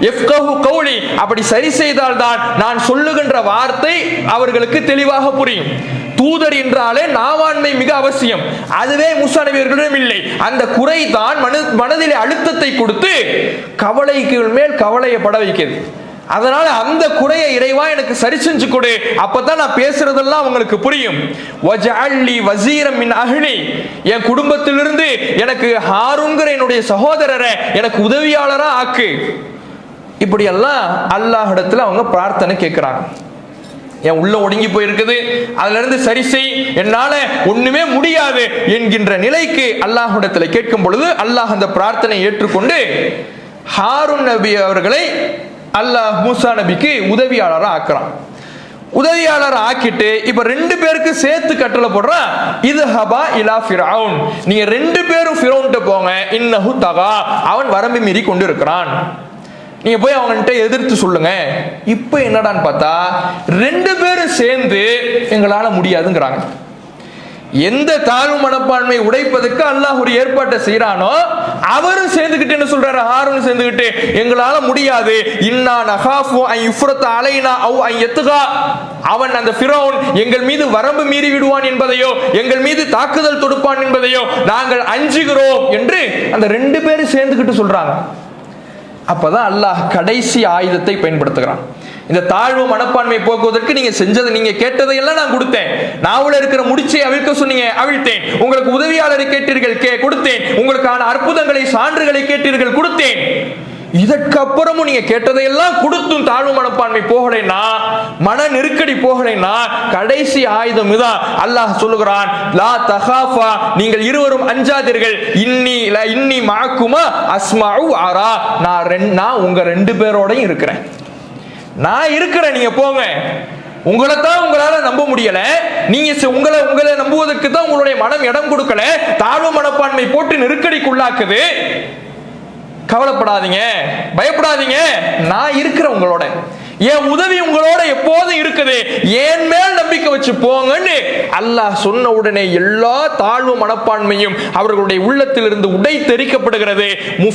யஃப்கஹு கௌலி, அப்படி சரி செய்தால் தான் நான் சொல்லுகின்ற வார்த்தை அவர்களுக்கு தெளிவாக புரியும். தூதர் என்றாலே நாவாண்மை மிக அவசியம். அதுவே மூசா நபி அவர்களிடம் இல்லை. அந்த குறை தான் மனதிலே அழுத்தத்தை கொடுத்து கவலைக்கு மேல் கவலையை பட வைக்கிறது. அதனால அந்த குறையை இறைவா எனக்கு சரி செஞ்சு கொடு, அப்பதான் நான் பேசுறதெல்லாம் அவங்களுக்கு புரியும். வஜஅல்லி வஸீரம் மின் அஹ்லி, என் குடும்பத்திலிருந்து எனக்கு ஹாரூன்கிற என்னுடைய சகோதரரை எனக்கு உதவியாளரா ஆக்கு. இப்படி எல்லாம் அல்லாஹ்விடத்துல அவங்க பிரார்த்தனை கேட்கிறாங்க. என் உள்ள ஒடுங்கி போயிருக்குது, அதுல இருந்து சரி செய், என்னால ஒண்ணுமே முடியாது என்கின்ற நிலைக்கு அல்லாஹ்விடத்துல கேட்கும் பொழுது அல்லாஹ் அந்த பிரார்த்தனை ஏற்றுக்கொண்டு ஹாரூன் நபி அவர்களை அல்லாஹ் மூசா நபிக்கு உதவியாளராக ஆக்குறான். உதவியாளர் ஆக்கிட்டு இப்ப 2 பேருக்கு சேர்த்து கட்டளை போடுறான், இது ஹபா இலா ஃபிரௌன், நீங்க 2 பேரும் ஃபிரௌன்ட்ட போங்க, இன்னஹு தகா, அவன் வரம்பு மீறி கொண்டு இருக்கிறான், நீங்க போய் அவங்கள்ட்ட எதிர்த்து சொல்லுங்க. இப்ப என்னடான்னு பார்த்தா 2 பேரும் சேர்ந்து எங்களால முடியாதுங்கிறாங்க. எந்த தாழ்வு மனப்பான்மை உடைப்பதற்கு அல்லாஹ் ஒரு ஏற்பாட்டை செய்யறானோ அவரும் சேர்ந்துகிட்டு என்ன சொல்றாரு, ஹாரூன் சேர்ந்துகிட்டு எங்களால முடியாது, இன்னா நகாஃபு அன் யுஃப்ரத அலைனா அவ் அன் யத்கா, அவன் அந்த ஃபிரௌன் எங்கள் மீது வரம்பு மீறி விடுவான் என்பதையோ எங்கள் மீது தாக்குதல் தொடுப்பான் என்பதையோ நாங்கள் அஞ்சுகிறோம் என்று அந்த 2 பேரும் சேர்ந்துகிட்டு சொல்றாங்க. அப்பதான் அல்லாஹ் கடைசி ஆயுதத்தை பயன்படுத்துகிறான். இந்த தாழ்வு மனப்பான்மை போக்குவதற்கு நீங்க செஞ்சதை, நீங்க கேட்டதையெல்லாம் நான் கொடுத்தேன். நாவுல இருக்கிற முடிச்சை அவிழ்க்க சொன்னீங்க, அவிழ்த்தேன். உங்களுக்கு உதவியாளரை கேட்டீர்கள், கொடுத்தேன். உங்களுக்கான அற்புதங்களை சான்றுகளை கேட்டீர்கள், கொடுத்தேன். இதற்கு அப்புறமும் நீங்க கேட்டதையெல்லாம் கொடுத்தும் தாழ்வு மனப்பான்மை போகலைன்னா, மன நெருக்கடி போகலைன்னா, கடைசி ஆயுதம் இதான். அல்லாஹ் சொல்லுகிறான், லா தகாஃபா, நீங்கள் இருவரும் அஞ்சாதீர்கள், இன்னி மஅக்குமா அஸ்மஉ அரா, நான் உங்க 2 பேரோடையும் இருக்கிறேன், நான் இருக்கிறேன், நீங்க போங்க. உங்களை தான் உங்களால நம்ப முடியல, நீங்க உங்களை நம்புவதற்கு தான் உங்களுடைய மனம் இடம் கொடுக்கல, தாழ்வு மனப்பான்மை போட்டு நெருக்கடிக்குள்ளாக்குது. கவலைப்படாதீங்க, பயப்படாதீங்க, நான் இருக்கிற உங்களோட, என் உதவி உங்களோட எப்போதும் இருக்குது, என் மேல் நம்பிக்கை வச்சு போங்கன்னு அல்லாஹ் சொன்ன உடனே எல்லா தாழ்வு மனப்பான்மையும் அவர்களுடைய உள்ளத்தில் இருந்து உடை தெரிக்கப்படுகிறது.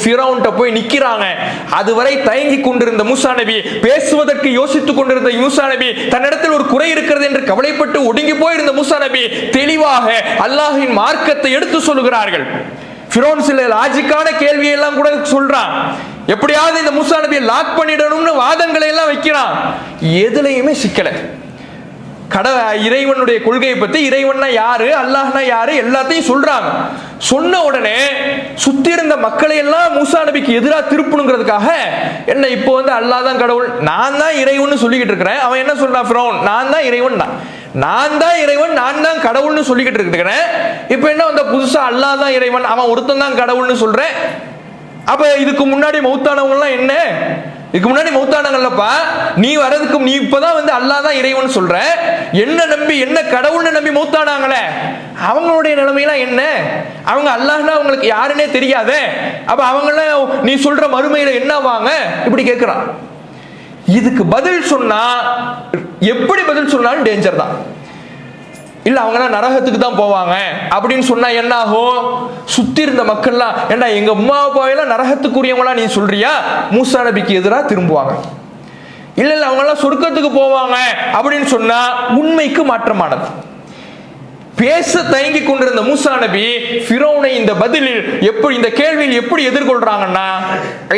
ஃபிரௌன்ட்ட போய் நிக்கிறாங்க. அதுவரை தயங்கி கொண்டிருந்த மூசா நபி, பேசுவதற்கு யோசித்துக் கொண்டிருந்த மூசா நபி, தன்னிடத்தில் ஒரு குறை இருக்கிறது என்று கவலைப்பட்டு ஒடுங்கி போயிருந்த மூசா நபி தெளிவாக அல்லாஹ்வின் மார்க்கத்தை எடுத்து சொல்லுகிறார்கள். ஃபிரௌன் சில லாஜிக்கான கேள்வியெல்லாம் கூட சொல்றான், எப்படியாவது இந்த மூசா நபியை லாக் பண்ணிடணும்னு வாதங்களை எல்லாம் வைக்கிறான். எதுலையுமே சிக்கல. இறைவனுடைய கொள்கையை பத்தி, இறைவன்னா யாரு, அல்லாஹ்னா யாரு, எல்லாத்தையும் சொல்றாங்க. சொன்ன உடனே சுத்தி இருந்த மக்களை எல்லாம் மூசா நபிக்கு எதிராக திருப்பணுங்கிறதுக்காக, என்ன இப்போ அல்லாஹ் தான் கடவுள், நான் தான் இறைவன் சொல்லிக்கிட்டு இருக்கிறேன். அவன் என்ன சொல்றான், ஃபிரௌன், நான் தான் இறைவன், நான் தான் இறைவன், நான் தான் கடவுள்னு சொல்லிக்கிட்டு இருக்கிறேன். இப்ப என்ன வந்த புதுசா அல்லாஹ் தான் இறைவன், அவன் ஒருத்தன் தான் கடவுள்னு சொல்றேன். அப்ப இதுக்கு முன்னாடி மௌத்தானவங்க எல்லாம் என்ன, இதுக்கு முன்னாடி மௌத்தானங்கள்லப்பா, நீ வரதுக்கு நீ இப்பதான் அல்லாஹ் தான் இறைவன் சொல்ற, என்ன நம்பி என்ன கடவுள்னு நம்பி மௌத்தானாங்களே, அவங்களுடைய நிலைமையெல்லாம் என்ன, அவங்க அல்லாஹ்னா அவங்களுக்கு யாருன்னே தெரியாதே, அப்ப அவங்களாம் நீ சொல்ற மறுமையில என்ன வாங்க, இப்படி கேட்கிறான். இதுக்கு பதில் சொன்னா, எப்படி பதில் சொன்னாலும் டேஞ்சர் தான். இல்ல அவங்கலாம் நரகத்துக்கு தான் போவாங்க அப்படின்னு சொன்னா என்ன ஆகும், சுத்தி இருந்த மக்கள்லாம், ஏண்டா எங்க அம்மா அப்பாவெல்லாம் நரகத்துக்குரியவங்களா நீ சொல்றியா, மூசா நபிக்கு எதிராக திரும்புவாங்க. இல்ல இல்ல அவங்க எல்லாம் சொர்க்கத்துக்கு போவாங்க அப்படின்னு சொன்னா உண்மைக்கு மாற்றமானது. பேச தயங்கி கொண்டிருந்த மூசா நபி ஃபிரௌனை இந்த பதிலில் எப்படி, இந்த கேள்வியில் எப்படி எதிர்கொள்றாங்கன்னா,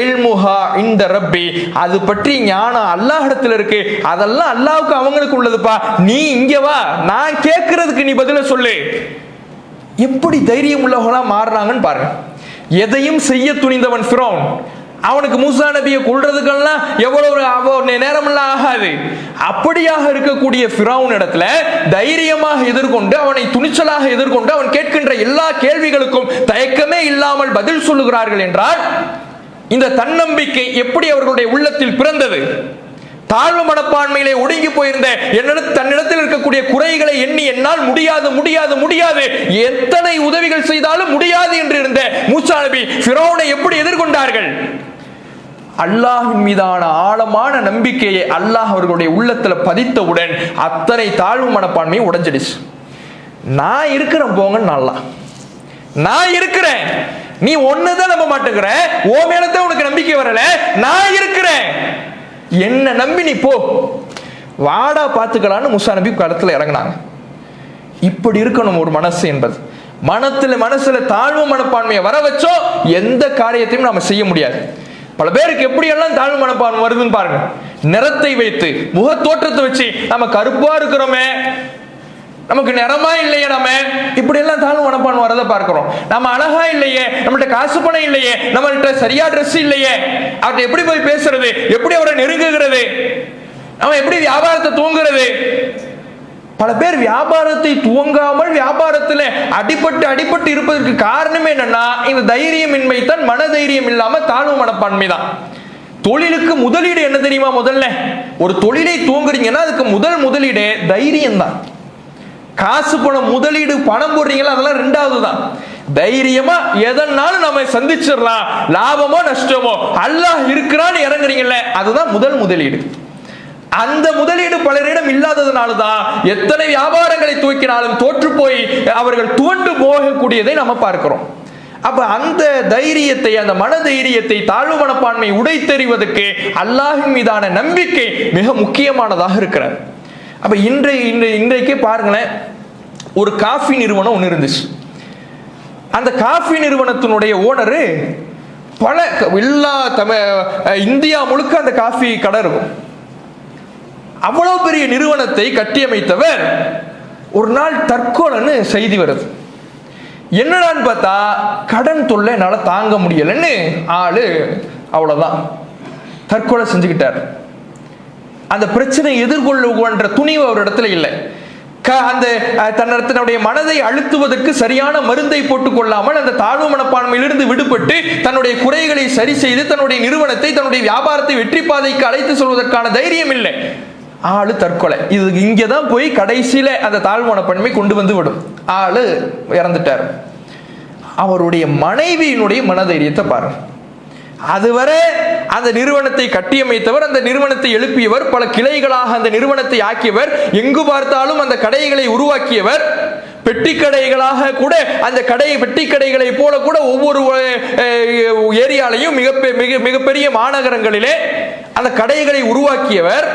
இல்முஹா இந்த ரப்பி, அது பற்றி ஞானம் அல்லாஹ்விடத்தில் இருக்கு, அதெல்லாம் அல்லாஹ்வுக்கு அவங்களுக்கு உள்ளதுப்பா, நீ இங்க வா, நான் கேட்கறதுக்கு நீ பதில சொல்லு. எப்படி தைரியம் உள்ளவங்களா மாறுறாங்கன்னு பாருங்க. எதையும் செய்ய துணிந்தவன் ஃபிரௌன், அவனுக்கு மூசா நபியை கொல்றதுக்கெல்லாம் எவ்வளவு நேரமெல்லாம் ஆகாது. அப்படியாக இருக்கக்கூடிய ஃபிரௌன் இடத்துல தைரியமாக எதிர்கொண்டு, அவனை துணிச்சலாக எதிர்கொண்டு, அவன் கேட்கின்ற எல்லா கேள்விகளுக்கும் தயக்கமே இல்லாமல் பதில் சொல்லுகிறார்கள் என்றால், இந்த தன்னம்பிக்கை எப்படி அவர்களுடைய உள்ளத்தில் பிறந்தது? தாழ்வு மனப்பான்மையிலே ஒடுங்கி போயிருந்த தன்னிடத்தில் இருக்கக்கூடிய குறைகளை எண்ணி என்னால் முடியாது முடியாது முடியாது, எத்தனை உதவிகள் செய்தாலும் முடியாது என்று இருந்த மூசா நபி ஃபிரௌனை எப்படி எதிர்கொண்டார்கள்? அல்லாஹ்வின் மீதான ஆழமான நம்பிக்கையை அல்லாஹ் அவர்களுடைய உள்ளத்துல பதித்தவுடன் அத்தனை தாழ்வு மனப்பான்மை உடைஞ்சிடுச்சு. நான் இருக்கிறேன் போங்கன்னு, நல்லா நான் இருக்கிறேன், நீ ஒண்ணுதான் நம்ப மாட்டேங்கிற, ஓ மேலதான் உனக்கு நம்பிக்கை வரல, நான் இருக்கிறேன், என்ன நம்பி நீ போ, வாடா பாத்துக்கலான்னு மூசா நபி களத்துல இறங்கினாங்க. இப்படி இருக்கணும் ஒரு மனசு என்பது. மனசுல தாழ்வு மனப்பான்மையை வர வச்சோ எந்த காரியத்தையும் நாம செய்ய முடியாது. பல பேருக்கு எப்படி எல்லாம் தாழ்வு மனப்பான்மை வருதுன்னு பாருங்க. நிறத்தை வைத்து, முக தோற்றத்தை வச்சு, நம்ம கருப்பா இருக்கிறோமே, நமக்கு நிறமா இல்லையே, நம்ம இப்படி எல்லாம் தாழ்வு மனப்பான்மை வரதை பார்க்கிறோம். நம்ம அழகா இல்லையே, நம்மள்ட்ட காசு பணம் இல்லையே, நம்மள்ட்ட சரியா ட்ரெஸ் இல்லையே, அவர்கிட்ட எப்படி போய் பேசுறது, எப்படி அவரை நெருங்குகிறது, நம்ம எப்படி வியாபாரத்தை தூங்குறது? பல பேர் வியாபாரத்தை துவங்காமல் வியாபாரத்தில் அடிபட்டு இருப்பதற்கு காரணமே என்னன்னா, இந்த தைரியமின்மை தான், மன தைரியம் இல்லாம தாழ்வு மனப்பான்மை தான். தொழிலுக்கு முதலீடு என்ன தெரியுமா? முதல்ல ஒரு தொழிலை துவங்குறீங்கன்னா அதுக்கு முதலீடு தைரியம் தான். காசு பணம் முதலீடு, பணம் போடுறீங்களா, அதெல்லாம் ரெண்டாவது தான். தைரியமா எதனாலும் நம்ம சந்திச்சிடலாம், லாபமோ நஷ்டமோ அல்லாஹ் இருக்கிறான்னு இறங்குறீங்கல்ல, அதுதான் முதலீடு. அந்த முதலீடு பலரிடம் இல்லாததுனாலதான் எத்தனை வியாபாரங்களை தூக்கினாலும் தோற்று போய் அவர்கள் துவண்டு போகக்கூடியதை நம்ம பார்க்கிறோம். அப்ப அந்த தைரியத்தை, அந்த மன தைரியத்தை, தாழ்வு மனப்பான்மை உடைத்தெறிவதற்கு அல்லாஹ்வின் மீதான நம்பிக்கை மிக முக்கியமானதாக இருக்கிறது. அப்ப இன்றைக்கே பாருங்களேன், ஒரு காஃபி நிறுவனம் ஒன்று இருந்துச்சு. அந்த காஃபி நிறுவனத்தினுடைய ஓனரு பல எல்லா இந்தியா முழுக்க அந்த காஃபி கடை இருக்கும். அவ்வளவு பெரிய நிறுவனத்தை கட்டியமைத்தவர் ஒரு நாள் தற்கொலைன்னு செய்தி வருது. என்னடான்னு பார்த்தா, கடன் தொல்லை என்னால தாங்க முடியலன்னு ஆளு அவ்வளவுதான் தற்கொலை செஞ்சுக்கிட்டார். அந்த பிரச்சனை எதிர்கொள்ளுகின்ற துணிவு அவர் இடத்துல இல்லை. அந்த தன்னுடைய மனதை அழுத்துவதற்கு சரியான மருந்தை போட்டுக் கொள்ளாமல் அந்த தாழ்வு மனப்பான்மையிலிருந்து விடுபட்டு தன்னுடைய குறைகளை சரி செய்து தன்னுடைய நிறுவனத்தை, தன்னுடைய வியாபாரத்தை வெற்றி பாதைக்கு அழைத்து செல்வதற்கான தைரியம் இல்லை. ஆளு தற்கொலை. இது இங்கதான் போய் கடைசியில அந்த தாழ்வு மனப்பான்மை கொண்டு வந்து விடும். ஆளு இறந்துட்டார். அவருடைய மனைவியினுடைய மனதைரியத்தை பாருங்க. அதுவரை அந்த நிறுவனத்தை கட்டியமைத்தவர், அந்த நிறுவனத்தை எழுப்பியவர், பல கிளைகளாக அந்த நிறுவனத்தை ஆக்கியவர், எங்கு பார்த்தாலும் அந்த கடைகளை உருவாக்கியவர், பெட்டி கடைகளாக கூட அந்த பெட்டி கடைகளை போல கூட ஒவ்வொரு ஏரியாலையும் மிகப்பெரிய மாநகரங்களிலே அந்த கடைகளை உருவாக்கியவர்,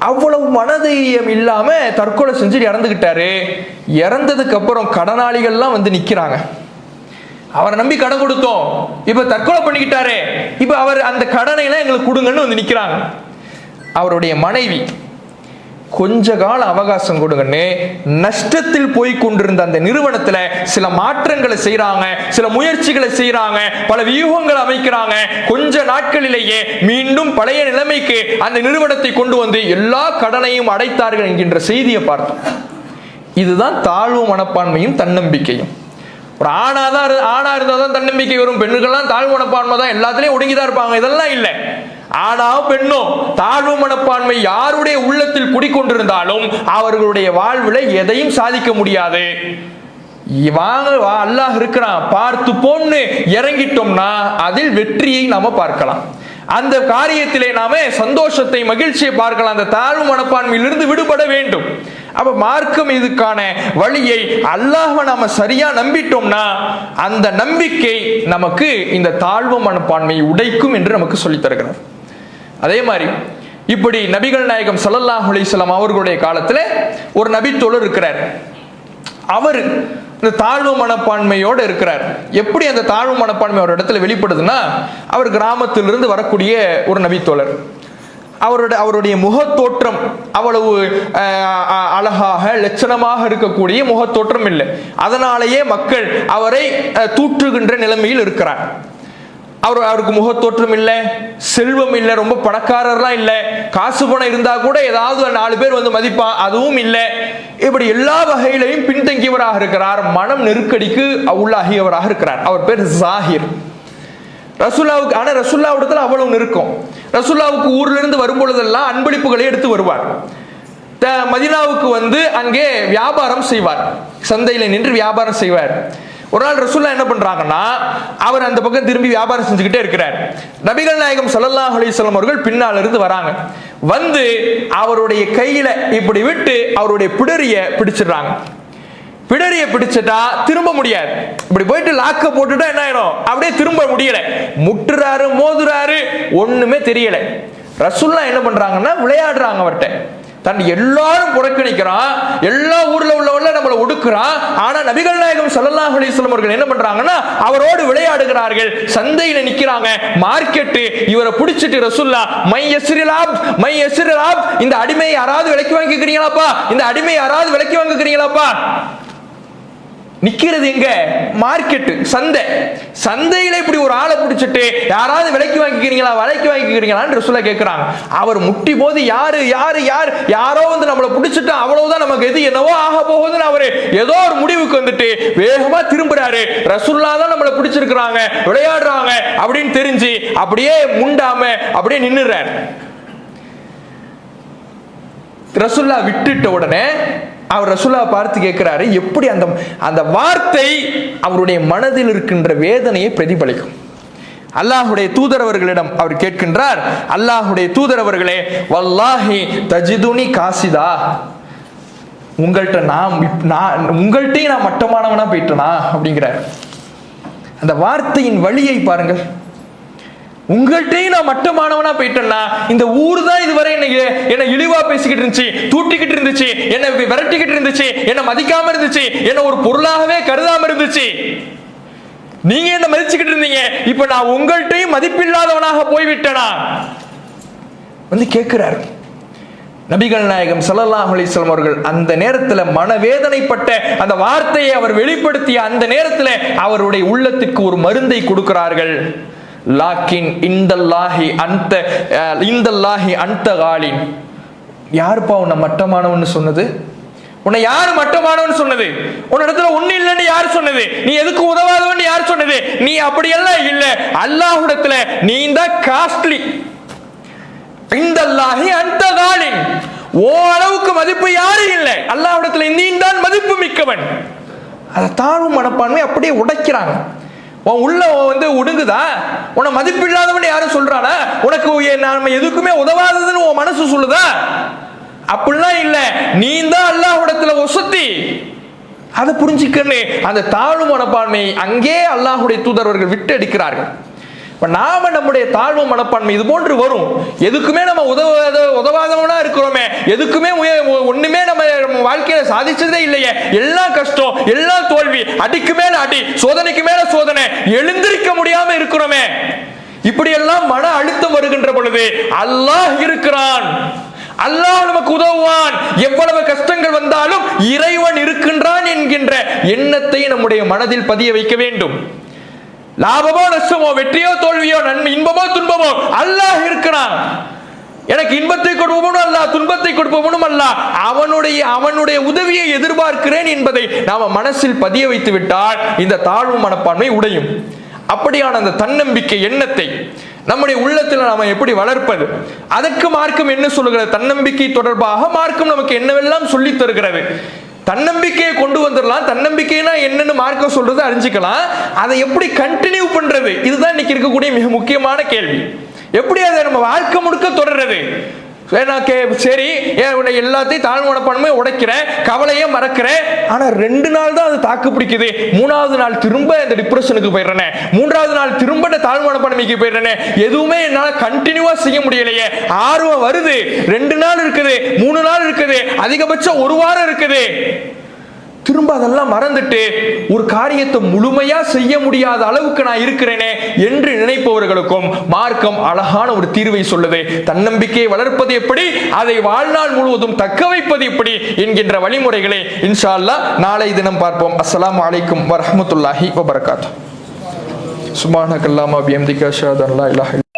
அவ்வளவு மனதைரியம் இல்லாம தற்கொலை செஞ்சு இறந்துகிட்டாரு. இறந்ததுக்கு அப்புறம் கடனாளிகள்லாம் வந்து நிக்கிறாங்க. அவரை நம்பி கடன் கொடுத்தோம், இப்ப தற்கொலை பண்ணிக்கிட்டாரு, இப்ப அவர் அந்த கடனை எல்லாம் எங்களுக்கு கொடுங்கன்னு வந்து நிக்கிறாங்க. அவருடைய மனைவி கொஞ்ச கால அவகாசம் கொடுங்கன்னு நஷ்டத்தில் போய் கொண்டிருந்த அந்த நிறுவனத்துல சில மாற்றங்களை செய்யறாங்க, சில முயற்சிகளை செய்யறாங்க, பல வியூகங்களை அமைக்கிறாங்க. கொஞ்ச நாட்களிலேயே மீண்டும் பழைய நிலைமைக்கு அந்த நிறுவனத்தை கொண்டு வந்து எல்லா கடனையும் அடைத்தார்கள் என்கின்ற செய்தியை பார்த்தோம். இதுதான் தாழ்வு மனப்பான்மையும் தன்னம்பிக்கையும். ஒரு ஆணா இருந்தாதான் தன்னம்பிக்கை வரும். பெண்கள்லாம் தாழ்வு மனப்பான்மை தான், எல்லாத்திலையும் ஒடுங்கிதான் இருப்பாங்க. இதெல்லாம் இல்லை. ஆணா பெண்ணோ தாழ்வு மனப்பான்மை யாருடைய உள்ளத்தில் குடிக்கொண்டிருந்தாலும் அவர்களுடைய வாழ்வில் எதையும் சாதிக்க முடியாது. வாங்க அல்லாஹ் இருக்கிறான் பார்த்து போன்னு இறங்கிட்டோம்னா அதில் வெற்றியை நாம பார்க்கலாம். அந்த காரியத்திலே நாம சந்தோஷத்தை, மகிழ்ச்சியை பார்க்கலாம். அந்த தாழ்வு மனப்பான்மையிலிருந்து விடுபட வேண்டும். அப்ப மார்க்கம் இதுக்கான வழியை அல்லாஹ்வை நாம சரியா நம்பிட்டோம்னா அந்த நம்பிக்கை நமக்கு இந்த தாழ்வு மனப்பான்மையை உடைக்கும் என்று நமக்கு சொல்லித் தருகிறார். அதே மாதிரி இப்படி நபிகள் நாயகம் ஸல்லல்லாஹு அலைஹி வஸல்லம் அவர்களுடைய காலத்துல ஒரு நபித்தோழர் இருக்கிறார். அவர் இந்த தாழ்வு மனப்பான்மையோடு இருக்கிறார். எப்படி அந்த தாழ்வு மனப்பான்மை ஒரு இடத்துல வெளிப்படுதுன்னா, அவர் கிராமத்திலிருந்து வரக்கூடிய ஒரு நபித்தோழர். அவருடைய முகத்தோற்றம் அவ்வளவு அழகாக லட்சணமாக இருக்கக்கூடிய முகத்தோற்றம் இல்லை. அதனாலேயே மக்கள் அவரை தூற்றுகின்ற நிலைமையில் இருக்கிறார். அவருக்கு முகத்தோற்றம் இல்லை, செல்வம் இல்லை, ரொம்ப பணக்காரர்லாம் இல்லை, காசு பணம் இருந்தா கூட ஏதாவது 4 பேர் வந்து மதிப்பான், அதுவும் இல்லை. இப்படி எல்லா வகையிலையும் பின்தங்கியவராக இருக்கிறார். மனம் நெருக்கடிக்கு உள்ளாகியவராக இருக்கிறார். அவர் பேர் ஜாஹிர். ரசூலுல்லாவுக்கு, ஆனா ரசூலுல்லாஹ்விடத்துல அவ்வளவு நெருக்கம். ரசூலுல்லாவுக்கு ஊர்ல இருந்து வரும்பொழுதெல்லாம் அன்பளிப்புகளை எடுத்து வருவார். மதீனாவுக்கு வந்து அங்கே வியாபாரம் செய்வார், சந்தையில நின்று வியாபாரம் செய்வார். ஒரு நாள் ரசூலுல்லாஹ் என்ன பண்றாங்கன்னா, அவர் அந்த பக்கம் திரும்பி வியாபாரம் செஞ்சுக்கிட்டே இருக்கிறார். நபிகள் நாயகம் ஸல்லல்லாஹு அலைஹி வஸல்லம் அவர்கள் பின்னால் இருந்து வராங்க. வந்து அவருடைய கையில இப்படி விட்டு அவருடைய பிடரிய பிடிச்சிடுறாங்க. பிடரிய பிடிச்சிட்டா திரும்ப முடியாது. இப்படி போயிட்டு லாக்க போட்டுட்டா என்ன ஆயிடும், அப்படியே திரும்ப முடியல. முட்டுறாரு, மோதுறாரு, ஒண்ணுமே தெரியல. ரசூலுல்லாஹ் என்ன பண்றாங்கன்னா விளையாடுறாங்க அவர்கிட்ட. தன் எல்லாரும் புறக்கணிக்கிறான், எல்லா ஊர்ல உள்ளவங்கள நம்மளை ஒடுக்குறான். ஆனா நபிகள் நாயகம் ஸல்லல்லாஹு அலைஹி வஸல்லம் அவர்கள் என்ன பண்றாங்கன்னா அவரோடு விளையாடுகிறார்கள். சந்தையில நிக்கிறாங்க, மார்க்கெட்டு. இவரை பிடிச்சிட்டு ரசூலுல்லாஹ் மை யஸ்ரிலாப், இந்த அடிமையை யாராவது விலைக்கு வாங்கிக்கிறீங்களாப்பா, இந்த அடிமையை யாராவது விலைக்கு வாங்கிக்கிறீங்களாப்பா. நிக்கிறது எங்க? மார்க்கெட்டு, சந்தை. சந்தையில இப்படி ஒரு ஆளை பிடிச்சிட்டு யாராவது விலைக்கு வாங்கிக்கிறீங்களான்னு ரசூலுல்லாஹ் கேட்கிறாங்க. அவர் முட்டி போது யாரோ வந்து நம்மளை பிடிச்சிட்டு அவ்வளவுதான், நமக்கு எது என்னவோ ஆக போகுதுன்னு அவரு ஏதோ ஒரு முடிவுக்கு வந்துட்டு வேகமா திரும்புறாரு. இருக்கிறாரு, ரசூலுல்லாஹ் தான் நம்மளை பிடிச்சிருக்கிறாங்க, விளையாடுறாங்க அப்படின்னு தெரிஞ்சு அப்படியே முண்டாம அப்படியே நின்னுறார். ரசூலுல்லாஹ் விட்டுட்ட உடனே அவர் ரசூலுல்லாஹ் பார்த்து கேட்கிறாரு, எப்படி அந்த அந்த வார்த்தை அவருடைய மனதில் இருக்கின்ற வேதனையை பிரதிபலிக்கும். அல்லாஹ்வுடைய தூதர் அவர்களிடம் அவர் கேட்கின்றார், அல்லாஹ்வுடைய தூதர் அவர்களே, வல்லாஹி தஜிதுனி காசிதா, உங்கள்கிட்டையும் நான் மட்டமானவனா போயிட்டனா அப்படிங்கிறார். அந்த வார்த்தையின் வழியை பாருங்கள். உங்கள்கிட்டையும் நான் மட்டமானவனா போயிட்டேன்னா, இந்த ஊர் தான் இதுவரை என்ன இழிவா பேசிக்கிட்டு இருந்துச்சு, தூட்டிக்கிட்டு இருந்துச்சு, என்ன விரட்டிக்கிட்டு இருந்துச்சு, என்ன மதிக்காம இருந்துச்சு, என்ன ஒரு பொருளாகவே கருதாம இருந்துச்சு. நீங்க என்ன மதிச்சுக்கிட்டு இருந்தீங்க, இப்ப நான் உங்கள்கிட்டையும் மதிப்பில்லாதவனாக போய்விட்டனா வந்து கேட்கிறார். நபிகள் நாயகம் ஸல்லல்லாஹு அலைஹி வஸல்லம் அவர்கள் அந்த நேரத்தில் மனவேதனைப்பட்ட அந்த வார்த்தையை அவர் வெளிப்படுத்திய அந்த நேரத்தில் அவருடைய உள்ளத்திற்கு ஒரு மருந்தை கொடுக்கிறார்கள். லாக்கின் இந்தல்லாஹி அன்த காலின். யாருப்பா உன்னை மட்டமானவன்னு சொன்னது? உன்னை யாரு மட்டமானவன் சொன்னது? உன் இடத்துல ஒண்ணு இல்லைன்னு யாரு சொன்னது? நீ எதுக்கு உதவாதவன் யாரு சொன்னது? நீ அப்படியெல்லாம் இல்ல, அல்லாஹ்விடத்துல நீ தான் காஸ்ட்லி. இந்தல்லாஹி அன்த காலின், ஓ அளவுக்கு மதிப்பு யாரும் இல்லை, அல்லாஹ்விடத்துல நீ தான் மதிப்பு மிக்கவன். அதை தாழ்வு மனப்பான்மை அப்படியே உடைக்கிறாங்க. உன் உள்ள வந்து ஒடுங்குதா? உன்னை மதிப்பு இல்லாதவன் யாரும் சொல்றானா? உனக்கு நாம எதுக்குமே உதவாததுன்னு உன் மனசு சொல்லுதா? அப்படிலாம் இல்ல, நீ தான் அல்லாஹ்விடத்துல ஒசத்தி. அதை புரிஞ்சுக்கன்னு அந்த தாழ்வு மனப்பான்மையை அங்கே அல்லாஹ்வுடைய தூதரவர்கள் விட்டு அடிக்கிறார்கள். நாம நம்முடைய தாழ்வு மனப்பான்மை இது போன்று வரும். எதுக்குமே நம்ம உதவாதவனா இருக்கிறோமே, எதுக்குமே ஒண்ணுமே நம்ம வாழ்க்கையில சாதிச்சதே இல்லையே, எல்லாம் கஷ்டம், எல்லாம் தோல்வி, அடிக்கு மேல அடி, சோதனைக்கு மேல சோதனை, எழுந்திருக்க முடியாம இருக்கிறோமே, இப்படி எல்லாம் மன அழுத்தம் வருகின்ற பொழுது அல்லாஹ் இருக்கிறான், அல்லாஹ் நமக்கு உதவுவான். எவ்வளவு கஷ்டங்கள் வந்தாலும் இறைவன் இருக்கின்றான் என்கின்ற எண்ணத்தை நம்முடைய மனதில் பதிய வைக்க வேண்டும். லாபமோ நஷ்டமோ, வெற்றியோ தோல்வியோ, நன்மை இன்பமோ துன்பமோ, அல்லாஹ் இருக்கிறான். எனக்கு இன்பத்தை கொடுப்பவனும் அல்லாஹ், துன்பத்தை கொடுப்பவனும் அல்லாஹ், அவனுடைய உதவியை எதிர்பார்க்கிறேன் என்பதை நாம மனசில் பதிய வைத்து விட்டால் இந்த தாழ்வு மனப்பான்மை உடையும். அப்படியான அந்த தன்னம்பிக்கை எண்ணத்தை நம்முடைய உள்ளத்தில் நாம எப்படி வளர்ப்பது? அதற்கு மார்க்கம் என்ன சொல்லுகிறது? தன்னம்பிக்கை தொடர்பாக மார்க்கம் நமக்கு என்னவெல்லாம் சொல்லி தருகிறது? தன்னம்பிக்கையை கொண்டு வந்துடலாம். தன்னம்பிக்கைனா என்னன்னு மார்க்கம் சொல்றது அறிஞ்சிக்கலாம். அதை எப்படி கண்டினியூ பண்றது? இதுதான் இன்னைக்கு இருக்கக்கூடிய மிக முக்கியமான கேள்வி. எப்படி அதை நம்ம வாழ்க்கை முழுக்க தொடர்றது? சரி, எல்லாத்தையும் தாழ்வு மனப்பான்மை உடைக்கிறேன், கவலையே மறக்கிறேன், ஆனா 2 நாள் தான் அது தாக்கு பிடிக்குது, 3வது நாள் திரும்ப இந்த டிப்ரெஷனுக்கு போயிடுறேன், 3வது நாள் திரும்ப தாழ்வு மனப்பான்மைக்கு போயிடுறேன், எதுவுமே என்னால கண்டினியூவா செய்ய முடியலையே. ஆர்வம் வருது, 2 நாள் இருக்குது, 3 நாள் இருக்குது, அதிகபட்சம் 1 வாரம் இருக்குது, திரும்ப அதெல்லாம் மறந்துட்டு ஒரு காரியத்தை முழுமையா செய்ய முடியாத அளவுக்கு நான் இருக்கிறேனே என்று நினைப்பவர்களுக்கும் மார்க்கம் அழகான ஒரு தீர்வை சொல்லுது. தன்னம்பிக்கையை வளர்ப்பது எப்படி, அதை வாழ்நாள் முழுவதும் தக்க வைப்பது எப்படி என்கின்ற வழிமுறைகளை இன்ஷா அல்லாஹ் நாளை தினம் பார்ப்போம். அஸ்ஸலாமு அலைக்கும் வரஹ்மத்துல்லாஹி வபரகாத்துஹு. சுப்ஹானக்கல்லாஹும்ம வபிஹம்திக அஷ்ஹது அன் லா இலாஹா